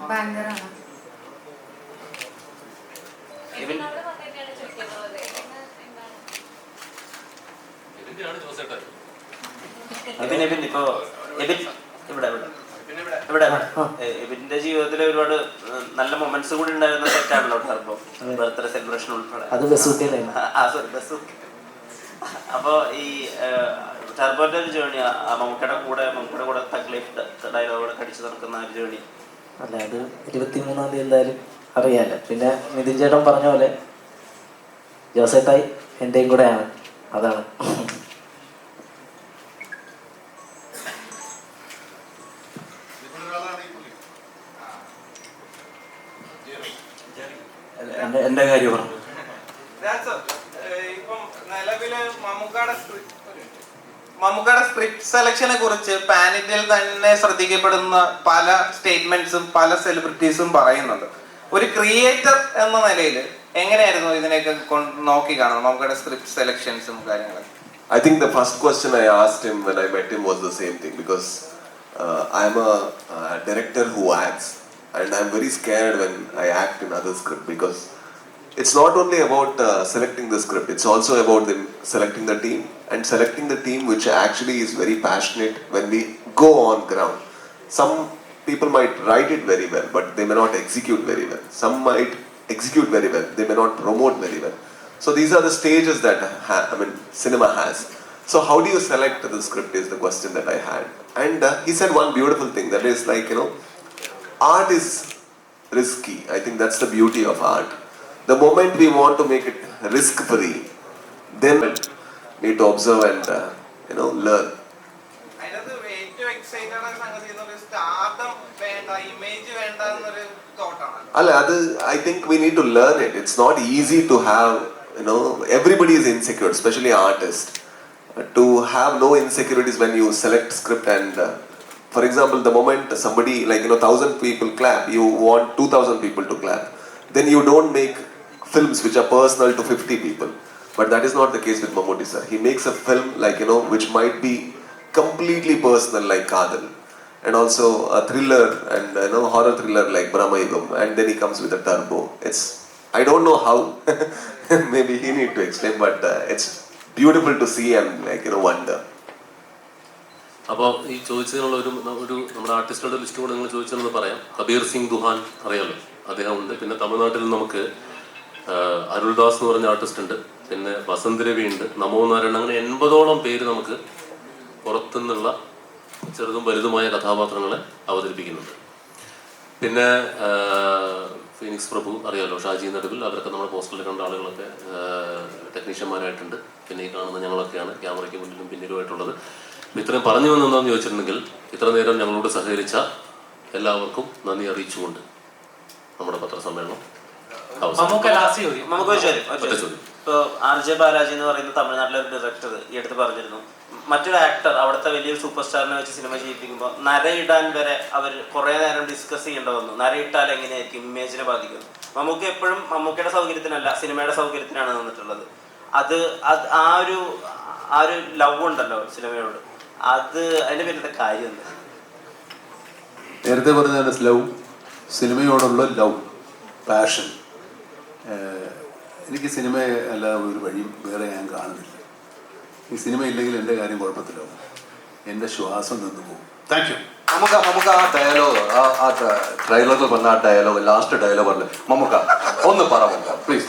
ബാങ്കറാണ്. എബിന്റെ ജീവിതത്തിൽ ഒരുപാട് നല്ല മൊമെന്റ്സ് കൂടി ഉണ്ടായിരുന്ന സെറ്റാണല്ലോ ടർബോ. ബർത്ത്ഡേ സെലിബ്രേഷൻ ഉൾപ്പെടെ. അപ്പൊ ഈ ടർബോന്റെ ഒരു ജേണി, മമ്മൂക്കയുടെ കൂടെ തഗ് ലൈഫ് ഡയലോഗുകൾ കടിച്ചു നടക്കുന്ന ഒരു ജേണി അല്ല, അത് 23-ാം തീയതി എന്തായാലും അറിയാലോ. പിന്നെ നിതിൻ ചേട്ടൻ പറഞ്ഞ പോലെ ജോസേട്ടായി എൻ്റെയും കൂടെയാണ്. അതാണ് എൻ്റെ കാര്യം പറഞ്ഞു. ഇപ്പം മമ്മൂക്കയുടെ സ്ക്രിപ്റ്റ് സെലക്ഷനെ കുറിച്ച് പാൻ ഇന്ത്യയിൽ തന്നെ ശ്രദ്ധിക്കപ്പെടുന്ന പല സ്റ്റേറ്റ്മെന്റ്സും പല സെലിബ്രിറ്റീസും പറയുന്നുണ്ട്. ഒരു ക്രിയേറ്റർ എന്ന നിലയിൽ എങ്ങനെയായിരുന്നു ഇതിനെയൊക്കെ നോക്കി കാണുന്നത് മമ്മൂക്കയുടെ സ്ക്രിപ്റ്റ് സെലക്ഷൻസും കാര്യങ്ങളും? I think the first question I asked him when I met him was the same thing, because I'm a director who acts, and I'm very scared when I act in other script, because it's not only about selecting the script, it's also about them selecting the team, and selecting the team which actually is very passionate when we go on ground. Some people might write it very well, but they may not execute very well. Some might execute very well, they may not promote very well. So these are the stages that cinema has. So how do you select the script is the question that I had. And he said one beautiful thing, that is like, art is risky. I think that's the beauty of art. The moment we want to make it risk free, then we need to observe and learn. I think we need to learn it. It's not easy to have, everybody is insecure, especially artists. To have no insecurities when you select script and, for example, the moment somebody 1,000 people clap, you want 2,000 people to clap. Then you don't make films which are personal to 50 people. But that is not the case with Mammootty sir. He makes a film which might be completely personal like Kadal. And also a thriller and horror thriller like Brahmayugam, and then he comes with a turbo. I don't know how. Maybe he need to explain, but it's beautiful to see and wonder. അപ്പോൾ ഈ ചോദിച്ചതിനുള്ള ഒരു നമ്മുടെ ആർട്ടിസ്റ്റുകളുടെ list കൂടെ നിങ്ങൾ ചോദിച്ചതെന്ന് പറയാം. കബീർ സിംഗ് ദുഹാൻ അറിയാമല്ലോ, അദ്ദേഹം ഉണ്ട്. പിന്നെ തമിഴ്നാട്ടിൽ നമുക്ക് അരുൾദാസ് എന്ന് പറഞ്ഞ ആർട്ടിസ്റ്റ് ഉണ്ട്. പിന്നെ വസന്ത് രവി ഉണ്ട്, നമോ നാരായണൻ. അങ്ങനെ 80ഓളം പേര് നമുക്ക് പുറത്തുനിന്നുള്ള ചെറുതും വലുതുമായ കഥാപാത്രങ്ങളെ അവതരിപ്പിക്കുന്നുണ്ട്. പിന്നെ ഫീനിക്സ് പ്രഭു അറിയാമല്ലോ, ഷാജി നടുവിൽ, അവരൊക്കെ നമ്മുടെ പോസ്റ്ററിൽ കണ്ട ആളുകളൊക്കെ ടെക്നീഷ്യന്മാരായിട്ടുണ്ട്. പിന്നെ ഈ കാണുന്ന ഞങ്ങളൊക്കെയാണ് ക്യാമറയ്ക്ക് മുന്നിലും പിന്നിലുമായിട്ടുള്ളത്. ഇത്രയും പറഞ്ഞു വന്നെന്താണെന്ന് ചോദിച്ചിട്ടുണ്ടെങ്കിൽ, ഇത്ര നേരം ഞങ്ങളോട് സഹകരിച്ച എല്ലാവർക്കും നന്ദി അറിയിച്ചുകൊണ്ട് നമ്മുടെ പത്രസമ്മേളനം ഇപ്പോൾ RJ ബാലാജി എന്ന് പറയുന്ന തമിഴ്നാട്ടിലെ ഒരു ഡയറക്ടർ ഈ അടുത്ത് പറഞ്ഞിരുന്നു, മറ്റൊരു ആക്ടർ അവിടുത്തെ വലിയൊരു സൂപ്പർ സ്റ്റാറിനെ വെച്ച് സിനിമ ചെയ്യിപ്പിക്കുമ്പോൾ നരയിടാൻ വരെ അവർ കുറേ നേരം ഡിസ്കസ് ചെയ്യേണ്ടി വന്നു. നരയിട്ടാൽ എങ്ങനെയായിരിക്കും, ഇമേജിനെ ബാധിക്കുന്നു. മമ്മൂക്ക എപ്പോഴും മമ്മൂക്കയുടെ സൗകര്യത്തിനല്ല, സിനിമയുടെ സൗകര്യത്തിനാണ് നിന്നിട്ടുള്ളത്. അത് ആ ഒരു ലവ് ഉണ്ടല്ലോ സിനിമയോട്, അതിന്റെ പേരിലത്തെ കാര്യം എന്താ? നേരത്തെ പറഞ്ഞ ലവ്, സിനിമയോടുള്ള ലവ്, പാഷൻ. എനിക്ക് സിനിമ അല്ലാതെ ഒരു വഴിയും വേറെ ഞാൻ കാണുന്നില്ല. ഈ സിനിമ ഇല്ലെങ്കിൽ എൻ്റെ കാര്യം കുഴപ്പത്തിലാവും, എൻ്റെ ശ്വാസം നിന്ന് പോകും. Thank you. നമുക്ക് ആ ഡയലോഗ്, ആ ട്രെയിലറിൽ പറഞ്ഞ ആ ഡയലോഗ്, ലാസ്റ്റ് ഡയലോഗ് പറഞ്ഞത് മമ്മൂക്ക ഒന്ന് പറ പ്ലീസ്.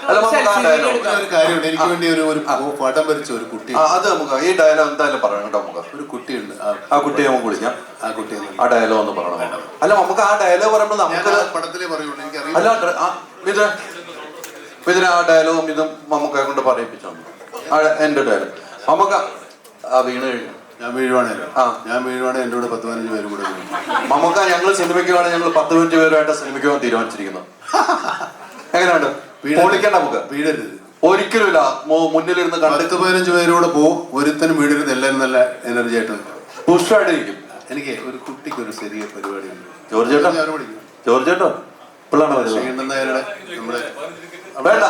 അല്ല മമ്മൂക്ക ആ ഡയലോഗ്, ഒരു കാര്യമുണ്ട്, എനിക്ക് വേണ്ടി ഒരു പടം വരച്ച ഒരു കുട്ടി, അത് നമുക്ക് ഈ ഡയലോഗ് എന്തായാലും പറയണം കേട്ടോ. നമുക്ക് ഒരു കുട്ടിയുണ്ട്, ആ കുട്ടിയെ നമുക്ക് വിളിക്കാം. ആ കുട്ടിയെ ആ ഡയലോഗ് ഒന്ന് പറയണം. അല്ല നമുക്ക് ആ ഡയലോഗ് പറയുമ്പോൾ നമുക്ക് പടത്തിലേ പറയുള്ളൂ, എനിക്കറിയാം. അല്ല ഇതിന് ആ ഡയലോഗും ഇതും മമ്മൂക്കയെ കൊണ്ട് പറയിപ്പിച്ചു. എൻ്റെ ഡയലോഗ് മമ്മൂക്ക വീണ് കഴിഞ്ഞു. ഞാൻ വീഴുവാണല്ലോ, ഞാൻ വീഴുവാണെങ്കിൽ എൻ്റെ കൂടെ 10-15 പേരും കൂടെ വീഴും. മമ്മൂക്ക ഞങ്ങൾ സിനിമയ്ക്ക് വേണം, ഞങ്ങൾ 10-15 പേരുമായിട്ട് സിനിമയ്ക്ക് പോകാൻ തീരുമാനിച്ചിരിക്കുന്നു. എങ്ങനെയുണ്ട്? പൊളിക്കണ്ട, നമുക്ക് വീഴരുത് ഒരിക്കലും ഇല്ല. മുന്നിലിരുന്ന് 10-15 പേരോട് പോകും, ഒരുത്തനും വീഴരുത്. എല്ലാവരും നല്ല എനർജി ആയിട്ട് പുഷ്ടായിട്ടിരിക്കും. എനിക്ക് ഒരു കുട്ടിക്ക് ഒരു ചെറിയ പരിപാടിയുണ്ട്. ജോർജ് ചേട്ടോ പിള്ളാണ് ശ്രീകണ്ഠൻ നായരുടെ നമ്മുടെ വേണ്ട